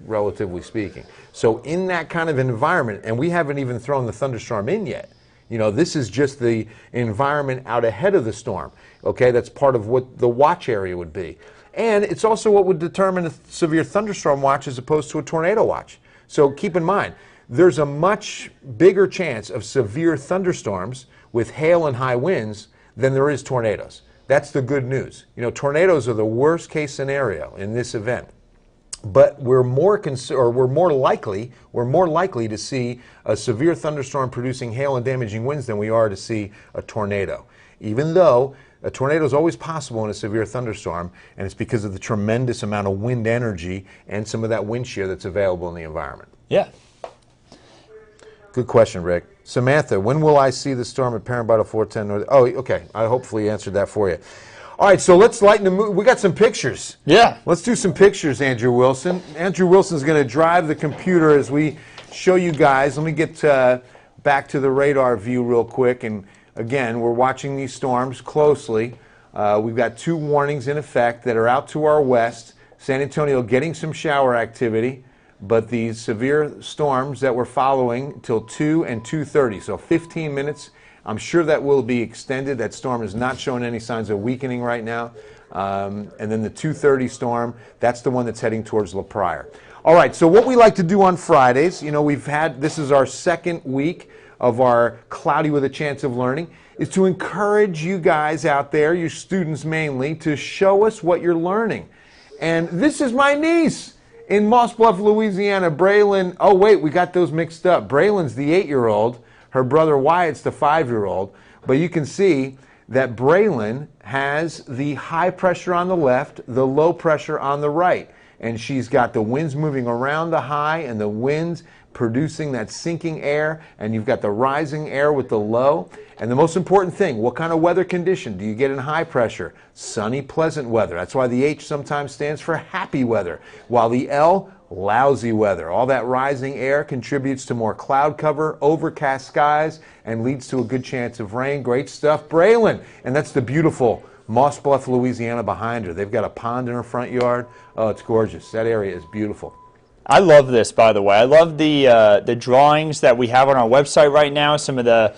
relatively speaking. So in that kind of environment, and we haven't even thrown the thunderstorm in yet, You know, this is just the environment out ahead of the storm. Okay, that's part of what the watch area would be. And it's also what would determine a severe thunderstorm watch as opposed to a tornado watch. So keep in mind, there's a much bigger chance of severe thunderstorms with hail and high winds than there is tornadoes. That's the good news. You know, tornadoes are the worst case scenario in this event. But we're more likely to see a severe thunderstorm producing hail and damaging winds than we are to see a tornado. Even though a tornado is always possible in a severe thunderstorm, and it's because of the tremendous amount of wind energy and some of that wind shear that's available in the environment. Yeah. Good question, Rick. Samantha, when will I see the storm at Paramaribo 410 North? Oh, okay. I hopefully answered that for you. All right, so let's lighten the mood. We got some pictures. Yeah. Let's do some pictures, Andrew Wilson. Andrew Wilson's going to drive the computer as we show you guys. Let me get back to the radar view real quick. And again, we're watching these storms closely. We've got 2 warnings in effect that are out to our west. San Antonio getting some shower activity, but these severe storms that we're following till 2 and 2:30, so 15 minutes. I'm sure that will be extended. That storm is not showing any signs of weakening right now. And then the 2:30 storm, that's the one that's heading towards La Pryor. All right, so what we like to do on Fridays, you know, this is our second week of our Cloudy with a Chance of Learning, is to encourage you guys out there, your students mainly, to show us what you're learning. And this is my niece in Moss Bluff, Louisiana, Braylon. Oh, wait, we got those mixed up. Braylon's the 8-year-old. Her brother Wyatt's the 5-year-old. But you can see that Braylon has the high pressure on the left, the low pressure on the right. And she's got the winds moving around the high and the winds producing that sinking air, and you've got the rising air with the low. And the most important thing, what kind of weather condition do you get in high pressure? Sunny, pleasant weather. That's why the H sometimes stands for happy weather, while the L, lousy weather. All that rising air contributes to more cloud cover, overcast skies, and leads to a good chance of rain. Great stuff, Braylon. And that's the beautiful Moss Bluff, Louisiana behind her. They've got a pond in her front yard. Oh, it's gorgeous. That area is beautiful. I love this, by the way. I love the drawings that we have on our website right now, some of the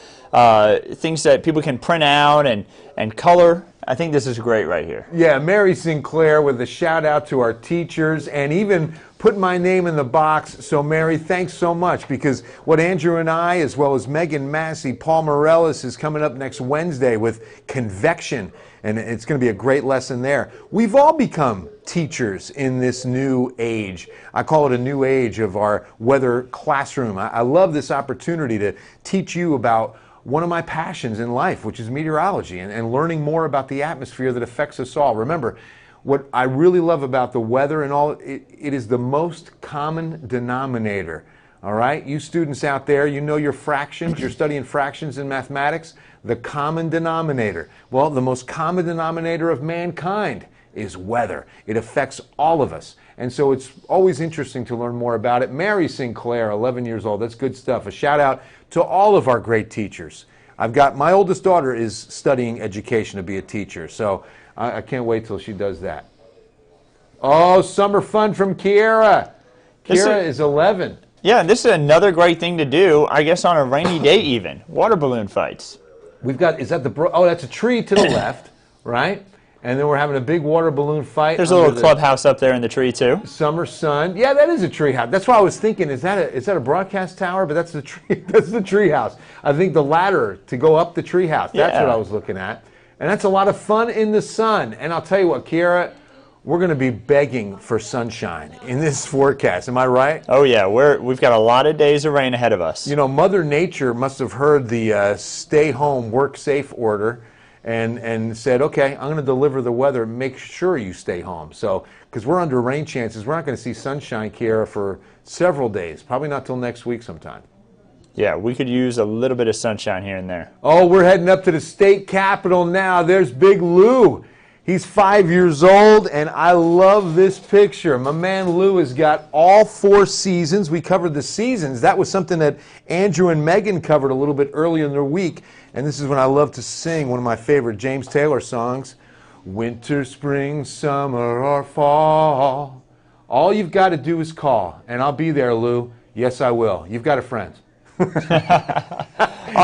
things that people can print out and color. I think this is great right here. Yeah, Mary Sinclair with a shout out to our teachers and even put my name in the box. So Mary, thanks so much, because what Andrew and I, as well as Megan Massey, Paul Morellis is coming up next Wednesday with convection, and it's going to be a great lesson there. We've all become teachers in this new age. I call it a new age of our weather classroom. I love this opportunity to teach you about one of my passions in life, which is meteorology, and learning more about the atmosphere that affects us all. Remember, what I really love about the weather and all, it is the most common denominator. All right, you students out there, you know your fractions, you're studying fractions in mathematics, the common denominator. Well, the most common denominator of mankind is weather. It affects all of us. And so it's always interesting to learn more about it. Mary Sinclair, 11 years old, that's good stuff. A shout out to all of our great teachers. My oldest daughter is studying education to be a teacher, so I can't wait till she does that. Oh, summer fun from Kiera. Kiera is 11. Yeah, this is another great thing to do, I guess on a rainy day even. Water balloon fights. We've got, that's a tree to the left, right? And then we're having a big water balloon fight. There's a little clubhouse up there in the tree too. Summer sun. Yeah, that is a tree house. That's why I was thinking, is that a broadcast tower? But that's the tree. That's the tree house. I think the ladder to go up the tree house. That's what I was looking at. And that's a lot of fun in the sun. And I'll tell you what, Kiera, we're going to be begging for sunshine in this forecast. Am I right? Oh yeah, we've got a lot of days of rain ahead of us. You know, Mother Nature must have heard the stay home, work safe order. And said, okay, I'm going to deliver the weather. Make sure you stay home. So, because we're under rain chances, we're not going to see sunshine, Kiera, for several days. Probably not till next week sometime. Yeah, we could use a little bit of sunshine here and there. Oh, we're heading up to the state capitol now. There's Big Lou. He's 5 years old, and I love this picture. My man Lou has got all 4 seasons. We covered the seasons. That was something that Andrew and Megan covered a little bit earlier in the week. And this is when I love to sing one of my favorite James Taylor songs. Winter, spring, summer, or fall. All you've got to do is call, and I'll be there, Lou. Yes, I will. You've got a friend.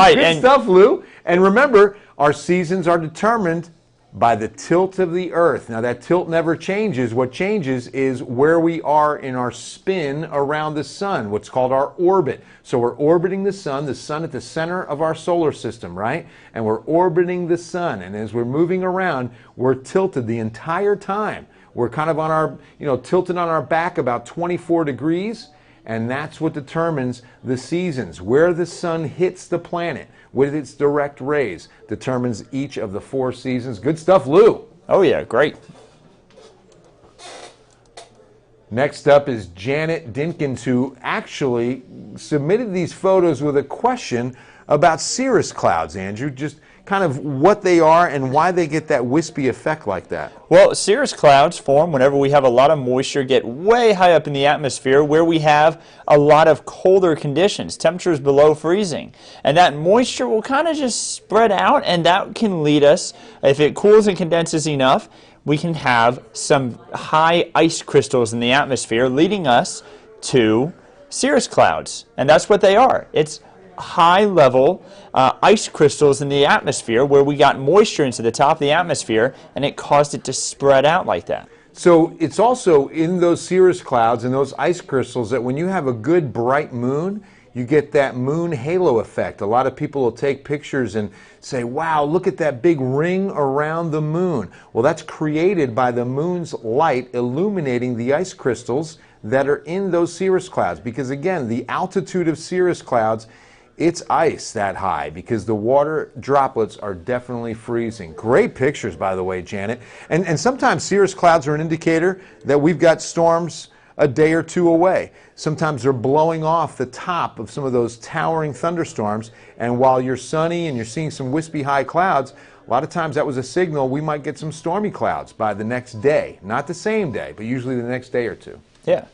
right, Good stuff, Lou. And remember, our seasons are determined by the tilt of the Earth. Now, that tilt never changes. What changes is where we are in our spin around the sun, what's called our orbit. So we're orbiting the sun at the center of our solar system, right? And we're orbiting the sun. And as we're moving around, we're tilted the entire time. We're kind of on our, tilted on our back about 24 degrees. And that's what determines the seasons. Where the sun hits the planet with its direct rays determines each of the 4 seasons. Good stuff, Lou. Oh, yeah, great. Next up is Janet Dinkins, who actually submitted these photos with a question about cirrus clouds, Andrew. Just kind of what they are and why they get that wispy effect like that. Well, cirrus clouds form whenever we have a lot of moisture get way high up in the atmosphere where we have a lot of colder conditions, temperatures below freezing. And that moisture will kind of just spread out, and that can lead us, if it cools and condenses enough, we can have some high ice crystals in the atmosphere, leading us to cirrus clouds. And that's what they are. It's high-level ice crystals in the atmosphere where we got moisture into the top of the atmosphere, and it caused it to spread out like that. So it's also in those cirrus clouds and those ice crystals that when you have a good bright moon, you get that moon halo effect. A lot of people will take pictures and say, wow, look at that big ring around the moon. Well, that's created by the moon's light illuminating the ice crystals that are in those cirrus clouds. Because again, the altitude of cirrus clouds, it's ice that high because the water droplets are definitely freezing. Great pictures, by the way, Janet. And sometimes cirrus clouds are an indicator that we've got storms a day or two away. Sometimes they're blowing off the top of some of those towering thunderstorms, and while you're sunny and you're seeing some wispy high clouds, a lot of times that was a signal we might get some stormy clouds by the next day. Not the same day, but usually the next day or two. Yeah.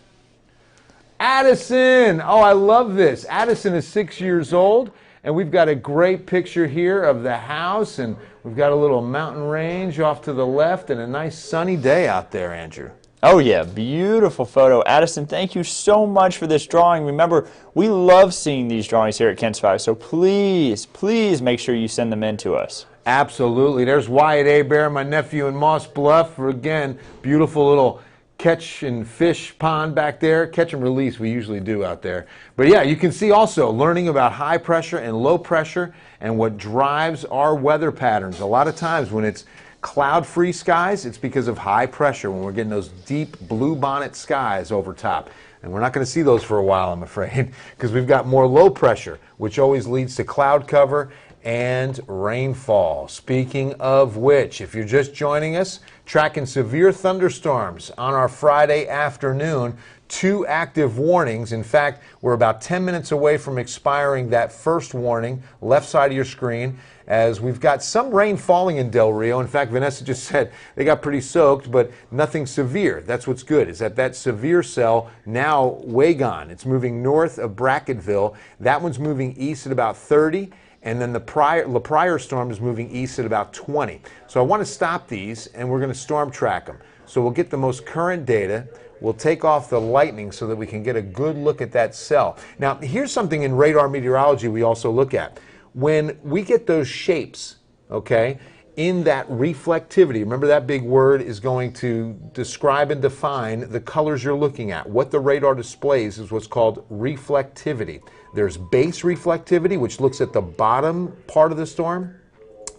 Addison! Oh, I love this. Addison is 6 years old, and we've got a great picture here of the house, and we've got a little mountain range off to the left and a nice sunny day out there, Andrew. Oh yeah, beautiful photo. Addison, thank you so much for this drawing. Remember, we love seeing these drawings here at Kent's 5, so please, please make sure you send them in to us. Absolutely. There's Wyatt Abear, my nephew in Moss Bluff, for, again, beautiful little catch and fish pond back there. Catch and release we usually do out there. But yeah, you can see also learning about high pressure and low pressure and what drives our weather patterns. A lot of times when it's cloud-free skies, it's because of high pressure, when we're getting those deep blue bonnet skies over top. And we're not going to see those for a while, I'm afraid, because we've got more low pressure, which always leads to cloud cover and rainfall. Speaking of which, if you're just joining us, tracking severe thunderstorms on our Friday afternoon, 2 active warnings. In fact, we're about 10 minutes away from expiring that first warning, left side of your screen, as we've got some rain falling in Del Rio. In fact, Vanessa just said they got pretty soaked, but nothing severe. That's what's good, is that severe cell now way gone. It's moving north of Bracketville. That one's moving east at about 30. And then the La Pryor storm is moving east at about 20. So I want to stop these, and we're going to storm track them. So we'll get the most current data. We'll take off the lightning so that we can get a good look at that cell. Now, here's something in radar meteorology we also look at. When we get those shapes, okay, in that reflectivity, remember that big word is going to describe and define the colors you're looking at. What the radar displays is what's called reflectivity. There's base reflectivity, which looks at the bottom part of the storm.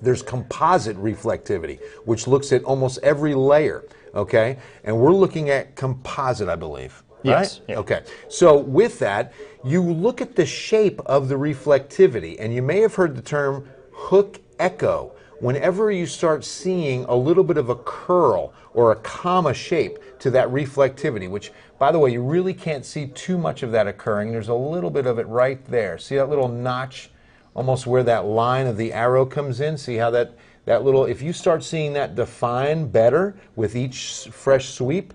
There's composite reflectivity, which looks at almost every layer, okay? And we're looking at composite, I believe. Yes. Right? Yeah. Okay. So with that, you look at the shape of the reflectivity, and you may have heard the term hook echo. Whenever you start seeing a little bit of a curl or a comma shape to that reflectivity, which, by the way, you really can't see too much of that occurring. There's a little bit of it right there. See that little notch, almost where that line of the arrow comes in? See how that little, if you start seeing that define better with each fresh sweep,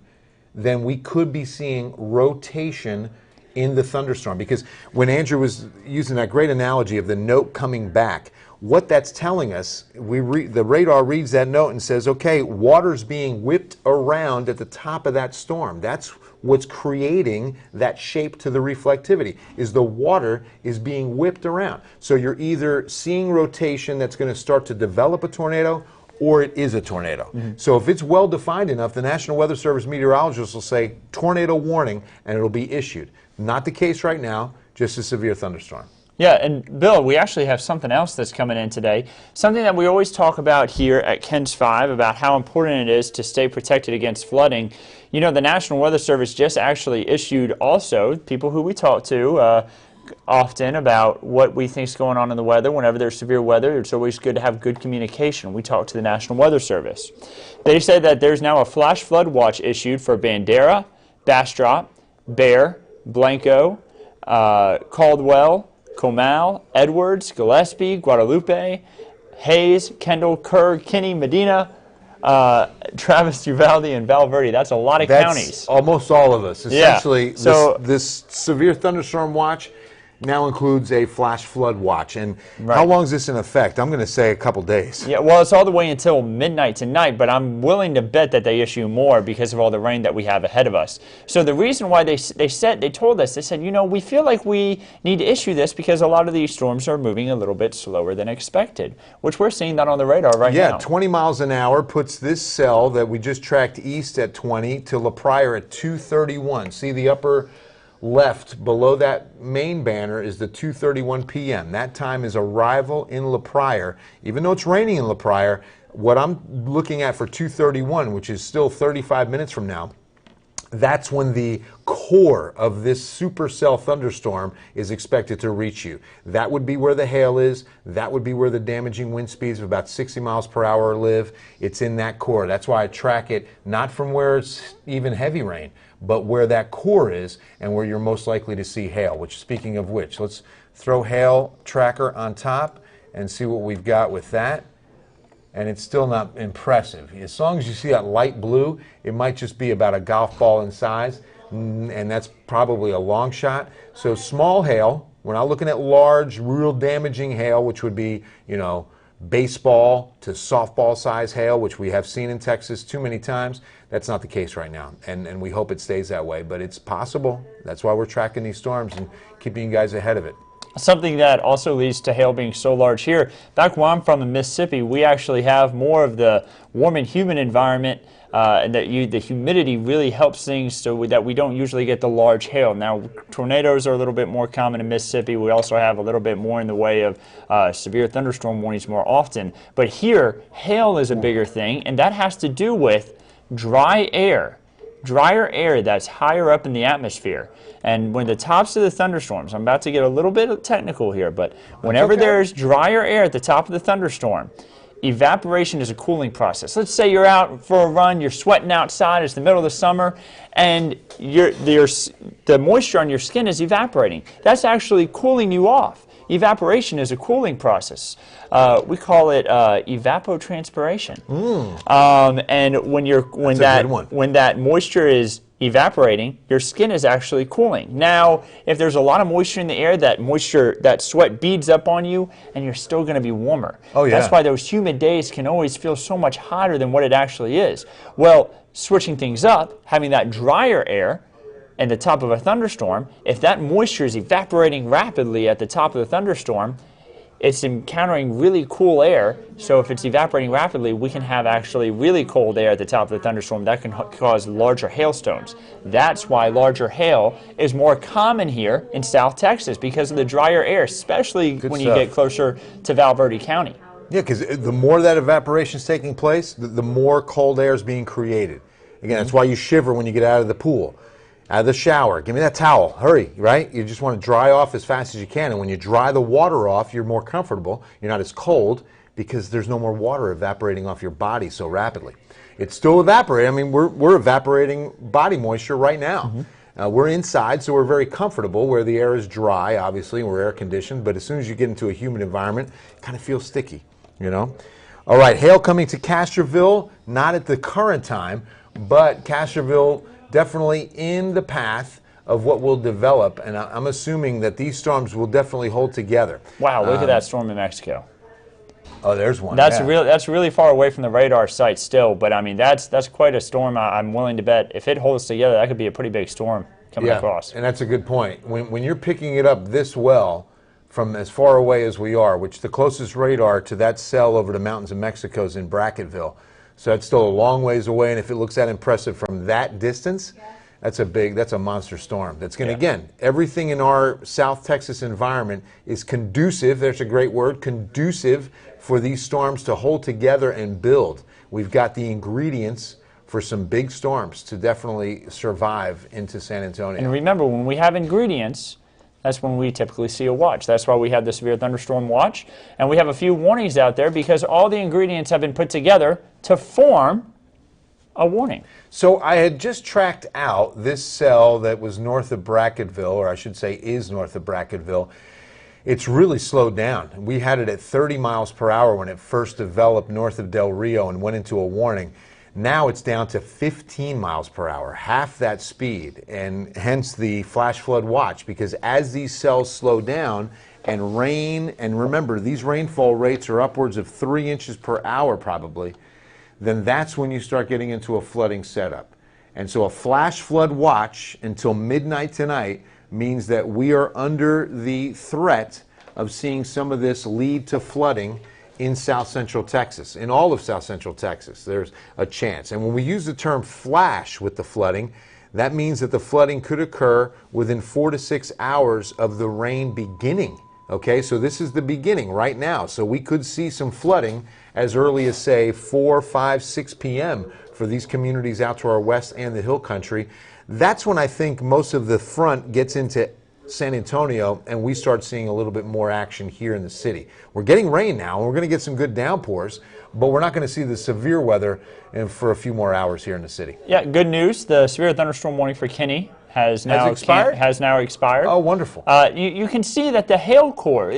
then we could be seeing rotation in the thunderstorm. Because when Andrew was using that great analogy of the note coming back, what that's telling us, the radar reads that note and says, okay, water's being whipped around at the top of that storm. That's what's creating that shape to the reflectivity, is the water is being whipped around. So you're either seeing rotation that's going to start to develop a tornado, or it is a tornado. So if it's well defined enough, the National Weather Service meteorologists will say tornado warning, and it'll be issued. Not the case right now, just a severe thunderstorm. Yeah, and Bill, we actually have something else that's coming in today. Something that we always talk about here at KENS 5 about how important it is to stay protected against flooding. You know, the National Weather Service just actually issued also, people who we talk to often about what we think is going on in the weather. Whenever there's severe weather, it's always good to have good communication. We talk to the National Weather Service. They said that there's now a flash flood watch issued for Bandera, Bastrop, Bear, Blanco, Caldwell, Comal, Edwards, Gillespie, Guadalupe, Hayes, Kendall, Kerr, Kinney, Medina, Travis, Uvalde, and Val Verde. That's a lot of counties. Almost all of us. Essentially, Yeah. So, this severe thunderstorm watch now includes a flash flood watch. And how long is this in effect? I'm going to say a couple days. Yeah, well, it's all the way until midnight tonight, but I'm willing to bet that they issue more because of all the rain that we have ahead of us. So the reason why they told us, they said, you know, we feel like we need to issue this because a lot of these storms are moving a little bit slower than expected, which we're seeing that on the radar right now. Yeah, 20 miles an hour puts this cell that we just tracked east at 20 to La Pryor at 2:31. See the upper left below that main banner is the 2:31 p.m. That time is arrival in La Pryor. Even though it's raining in La Pryor, what I'm looking at for 2:31, which is still 35 minutes from now, that's when the core of this supercell thunderstorm is expected to reach you. That would be where the hail is. That would be where the damaging wind speeds of about 60 miles per hour live. It's in that core. That's why I track it not from where it's even heavy rain, but where that core is and where you're most likely to see hail, which, speaking of which, let's throw hail tracker on top and see what we've got with that. And it's still not impressive. As long as you see that light blue, it might just be about a golf ball in size, and that's probably a long shot. So small hail, we're not looking at large, real damaging hail, which would be, you know, baseball to softball size hail, which we have seen in Texas too many times. That's not the case right now, and we hope it stays that way, but it's possible. That's why we're tracking these storms and keeping you guys ahead of it. Something that also leads to hail being so large here. Back where I'm from in Mississippi, we actually have more of the warm and humid environment, and the humidity really helps things so that we don't usually get the large hail. Now, tornadoes are a little bit more common in Mississippi. We also have a little bit more in the way of severe thunderstorm warnings more often. But here, hail is a bigger thing, and that has to do with dry air. Drier air that's higher up in the atmosphere. And when the tops of the thunderstorms, I'm about to get a little bit technical here, but whenever there's drier air at the top of the thunderstorm, evaporation is a cooling process. Let's say you're out for a run, you're sweating outside, it's the middle of the summer, and the moisture on your skin is evaporating. That's actually cooling you off. Evaporation is a cooling process. We call it evapotranspiration. And when that moisture is evaporating, your skin is actually cooling. Now, if there's a lot of moisture in the air, that sweat beads up on you, and you're still going to be warmer. Oh, yeah. That's why those humid days can always feel so much hotter than what it actually is. Well, switching things up, having that drier air at the top of a thunderstorm, if that moisture is evaporating rapidly at the top of the thunderstorm, it's encountering really cool air. So if it's evaporating rapidly, we can have actually really cold air at the top of the thunderstorm. That can cause larger hailstones. That's why larger hail is more common here in South Texas, because of the drier air, especially when you get closer to Val Verde County. Yeah, because the more that evaporation is taking place, the more cold air is being created. Again, that's why you shiver when you get out of the pool. Out of the shower, give me that towel, hurry, right? You just want to dry off as fast as you can, and when you dry the water off, you're more comfortable, you're not as cold, because there's no more water evaporating off your body so rapidly. It's still evaporating. I mean, we're evaporating body moisture right now. We're inside, so we're very comfortable where the air is dry, obviously, and we're air conditioned, but as soon as you get into a humid environment, it kind of feels sticky, you know? All right, hail coming to Castroville, not at the current time, but Castroville definitely in the path of what will develop, and I'm assuming that these storms will definitely hold together. Wow, look at that storm in Mexico. Oh, there's one. That's yeah. that's really far away from the radar site still, but I mean that's quite a storm. I'm willing to bet if it holds together, that could be a pretty big storm coming Yeah, across. and that's a good point. When you're picking it up this well from as far away as we are, which the closest radar to that cell over the mountains of Mexico is in Brackettville, so that's still a long ways away. And if it looks that impressive from that distance, that's a monster storm. That's going to, again, everything in our South Texas environment is conducive. There's a great word, conducive, for these storms to hold together and build. We've got the ingredients for some big storms to definitely survive into San Antonio. And remember, when we have ingredients, that's when we typically see a watch. That's why we have the severe thunderstorm watch, and we have a few warnings out there because all the ingredients have been put together to form a warning. So I had just tracked out this cell that was north of Brackettville, or I should say is north of Brackettville. It's really slowed down. We had it at 30 miles per hour when it first developed north of Del Rio and went into a warning. Now it's down to 15 miles per hour, half that speed, and hence the flash flood watch, because as these cells slow down and rain, and remember, these rainfall rates are upwards of 3 inches per hour probably, then that's when you start getting into a flooding setup. And so a flash flood watch until midnight tonight means that we are under the threat of seeing some of this lead to flooding in South Central Texas. In all of South Central Texas, there's a chance. And when we use the term flash with the flooding, that means that the flooding could occur within 4 to 6 hours of the rain beginning. Okay, so this is the beginning right now. So we could see some flooding as early as, say, 4, 5, 6 p.m. for these communities out to our west and the hill country. That's when I think most of the front gets into San Antonio and we start seeing a little bit more action here in the city. We're getting rain now, and we're going to get some good downpours, but we're not going to see the severe weather for a few more hours here in the city. Yeah, good news. The severe thunderstorm warning for Kinney has now expired. Oh, wonderful. You can see that the hail core,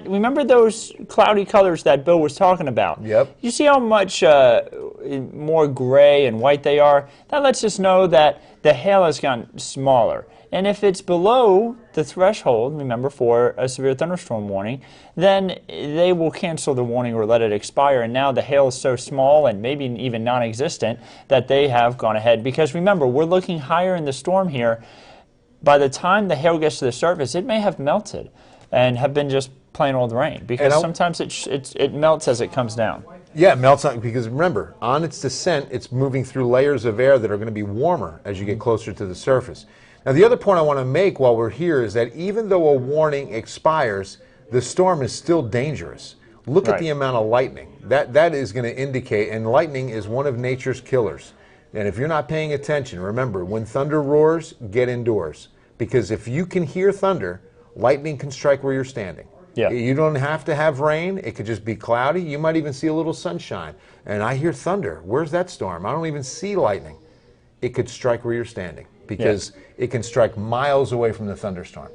remember those cloudy colors that Bill was talking about? Yep. You see how much more gray and white they are? That lets us know that the hail has gotten smaller. And if it's below the threshold, remember, for a severe thunderstorm warning, then they will cancel the warning or let it expire. And now the hail is so small and maybe even non-existent that they have gone ahead. Because remember, we're looking higher in the storm here. By the time the hail gets to the surface, it may have melted and have been just plain old rain. Because sometimes it melts as it comes down. Yeah, it melts out because remember, on its descent, it's moving through layers of air that are going to be warmer as you get closer to the surface. Now, the other point I want to make while we're here is that even though a warning expires, the storm is still dangerous. Look at the amount of lightning. That is going to indicate, and lightning is one of nature's killers. And if you're not paying attention, remember, when thunder roars, get indoors. Because if you can hear thunder, lightning can strike where you're standing. Yeah. You don't have to have rain. It could just be cloudy. You might even see a little sunshine. And I hear thunder. Where's that storm? I don't even see lightning. It could strike where you're standing because it can strike miles away from the thunderstorm.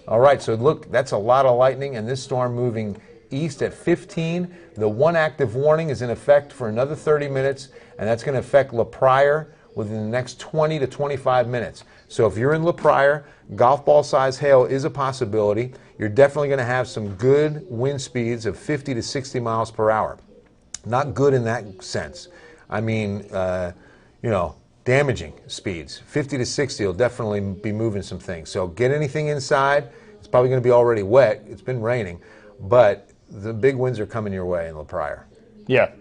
All right, so look, that's a lot of lightning, and this storm moving east at 15. The one active warning is in effect for another 30 minutes, and that's going to affect La Pryor within the next 20 to 25 minutes. So if you're in La Pryor, golf ball size hail is a possibility. You're definitely going to have some good wind speeds of 50 to 60 miles per hour. Not good in that sense. I mean, damaging speeds. 50 to 60 will definitely be moving some things. So get anything inside. It's probably going to be already wet. It's been raining, but the big winds are coming your way in La Pryor. Yeah.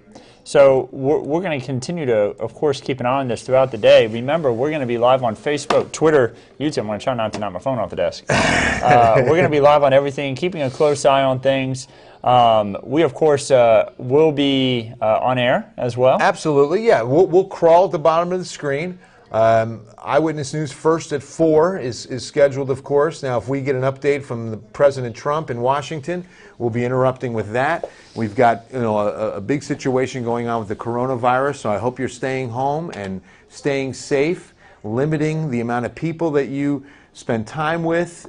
So we're going to continue to, of course, keep an eye on this throughout the day. Remember, we're going to be live on Facebook, Twitter, YouTube. I'm going to try not to knock my phone off the desk. We're going to be live on everything, keeping a close eye on things. We, of course, will be on air as well. Absolutely, yeah. We'll crawl at the bottom of the screen. Eyewitness News first at 4 is scheduled, of course. Now, if we get an update from President Trump in Washington, we'll be interrupting with that. We've got a big situation going on with the coronavirus, so I hope you're staying home and staying safe, limiting the amount of people that you spend time with.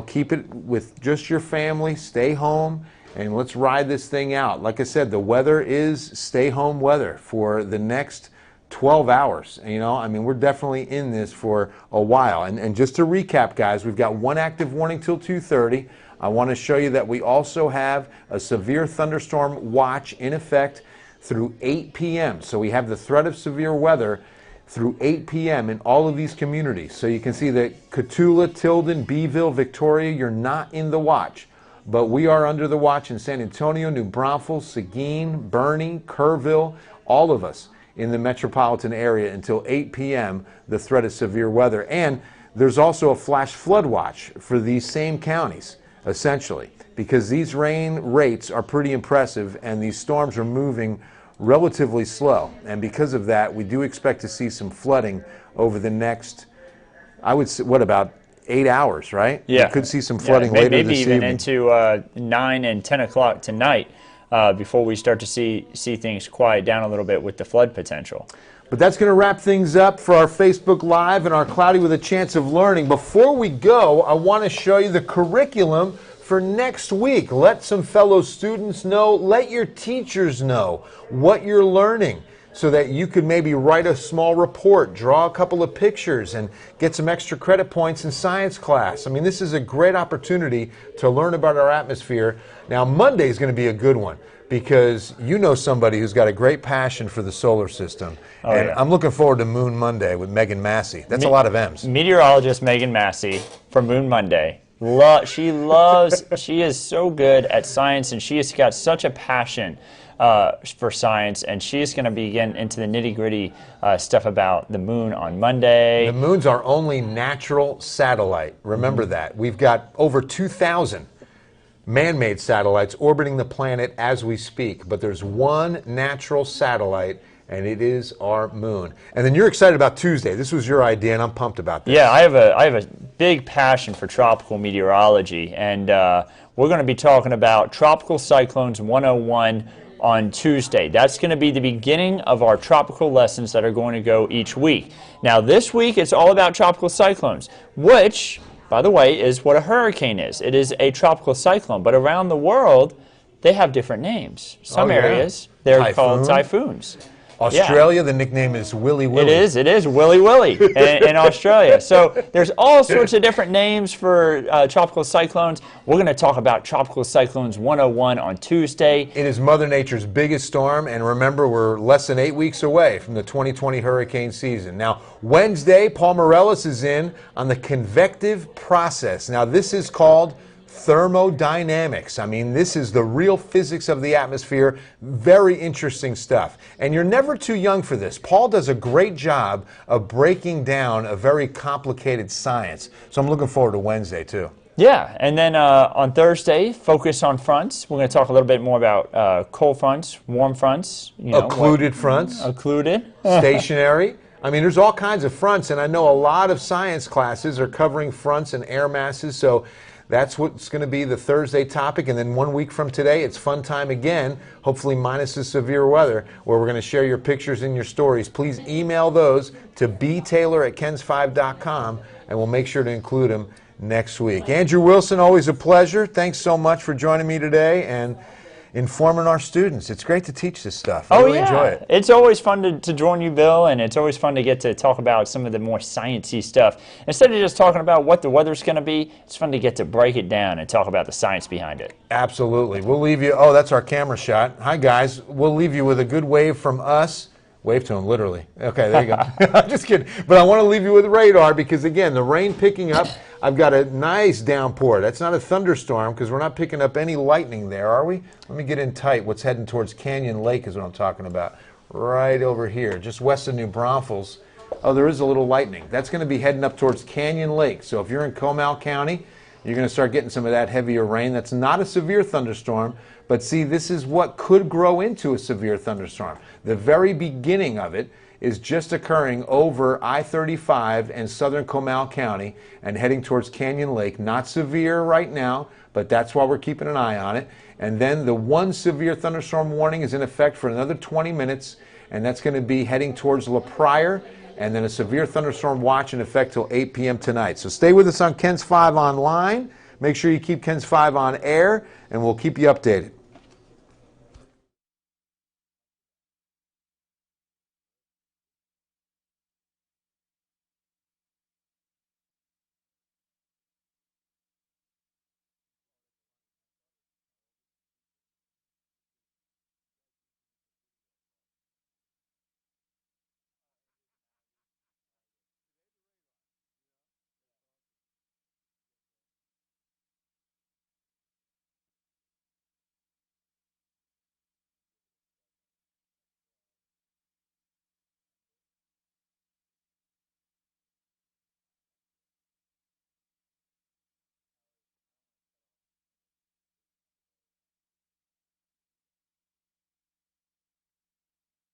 Keep it with just your family. Stay home. And let's ride this thing out. Like I said, the weather is stay-home weather for the next 12 hours. We're definitely in this for a while. And just to recap, guys, we've got one active warning till 2:30, I want to show you that we also have a severe thunderstorm watch in effect through 8 p.m. So we have the threat of severe weather through 8 p.m. in all of these communities. So you can see that Cotulla, Tilden, Beeville, Victoria, you're not in the watch. But we are under the watch in San Antonio, New Braunfels, Seguin, Bernie, Kerrville, all of us in the metropolitan area until 8 p.m., the threat of severe weather. And there's also a flash flood watch for these same counties, essentially, because these rain rates are pretty impressive and these storms are moving relatively slow. And because of that, we do expect to see some flooding over the next, I would say, what, about 8 hours, right? Yeah. We could see some flooding maybe, later maybe this even evening. into 9 and 10 o'clock tonight before we start to see things quiet down a little bit with the flood potential. But that's going to wrap things up for our Facebook Live and our Cloudy with a Chance of Learning. Before we go, I want to show you the curriculum for next week. Let some fellow students know, let your teachers know what you're learning so that you could maybe write a small report, draw a couple of pictures, and get some extra credit points in science class. I mean, this is a great opportunity to learn about our atmosphere. Now, Monday is going to be a good one because you know somebody who's got a great passion for the solar system. And yeah. I'm looking forward to Moon Monday with Megan Massey. That's a lot of M's. Meteorologist Megan Massey from Moon Monday. She is so good at science, and she has got such a passion for science, and she is going to be getting into the nitty-gritty stuff about the moon on Monday. The moon's our only natural satellite. Remember that. We've got over 2,000 man-made satellites orbiting the planet as we speak, but there's one natural satellite, and it is our moon. And then you're excited about Tuesday. This was your idea, and I'm pumped about this. Yeah, I have a big passion for tropical meteorology, and we're going to be talking about Tropical Cyclones 101 on Tuesday. That's going to be the beginning of our tropical lessons that are going to go each week. Now, this week, it's all about tropical cyclones, which, by the way, is what a hurricane is. It is a tropical cyclone, but around the world, they have different names. Some areas, they're called typhoons. Australia, the nickname is Willy Willy. It is Willy Willy in Australia. So there's all sorts of different names for tropical cyclones. We're going to talk about Tropical Cyclones 101 on Tuesday. It is Mother Nature's biggest storm, and remember, we're less than 8 weeks away from the 2020 hurricane season. Now, Wednesday, Paul Morellis is in on the convective process. Now, this is called thermodynamics. I mean, this is the real physics of the atmosphere. Very interesting stuff. And you're never too young for this. Paul does a great job of breaking down a very complicated science. So I'm looking forward to Wednesday, too. Yeah, and then on Thursday, focus on fronts. We're going to talk a little bit more about cold fronts, warm fronts. Occluded fronts. Occluded. Stationary. I mean, there's all kinds of fronts, and I know a lot of science classes are covering fronts and air masses, so that's what's going to be the Thursday topic. And then 1 week from today, it's fun time again, hopefully minus the severe weather, where we're going to share your pictures and your stories. Please email those to btaylor@kens5.com, and we'll make sure to include them next week. Andrew Wilson, always a pleasure. Thanks so much for joining me today and informing our students. It's great to teach this stuff. I really enjoy it. It's always fun to join you, Bill, and it's always fun to get to talk about some of the more sciencey stuff. Instead of just talking about what the weather's going to be, it's fun to get to break it down and talk about the science behind it. Absolutely. We'll leave you, oh, that's our camera shot. Hi, guys. We'll leave you with a good wave from us. Wave to him, literally. Okay, there you go. I'm just kidding. But I want to leave you with radar because, again, the rain picking up. I've got a nice downpour. That's not a thunderstorm because we're not picking up any lightning there, are we? Let me get in tight. What's heading towards Canyon Lake is what I'm talking about. Right over here, just west of New Braunfels. Oh, there is a little lightning. That's going to be heading up towards Canyon Lake. So if you're in Comal County, you're going to start getting some of that heavier rain. That's not a severe thunderstorm, but see, this is what could grow into a severe thunderstorm. The very beginning of it is just occurring over I-35 and southern Comal County and heading towards Canyon Lake. Not severe right now, but that's why we're keeping an eye on it. And then the one severe thunderstorm warning is in effect for another 20 minutes, and that's going to be heading towards La Pryor, and then a severe thunderstorm watch in effect till 8 p.m. tonight. So stay with us on KENS 5 online. Make sure you keep KENS 5 on air, and we'll keep you updated.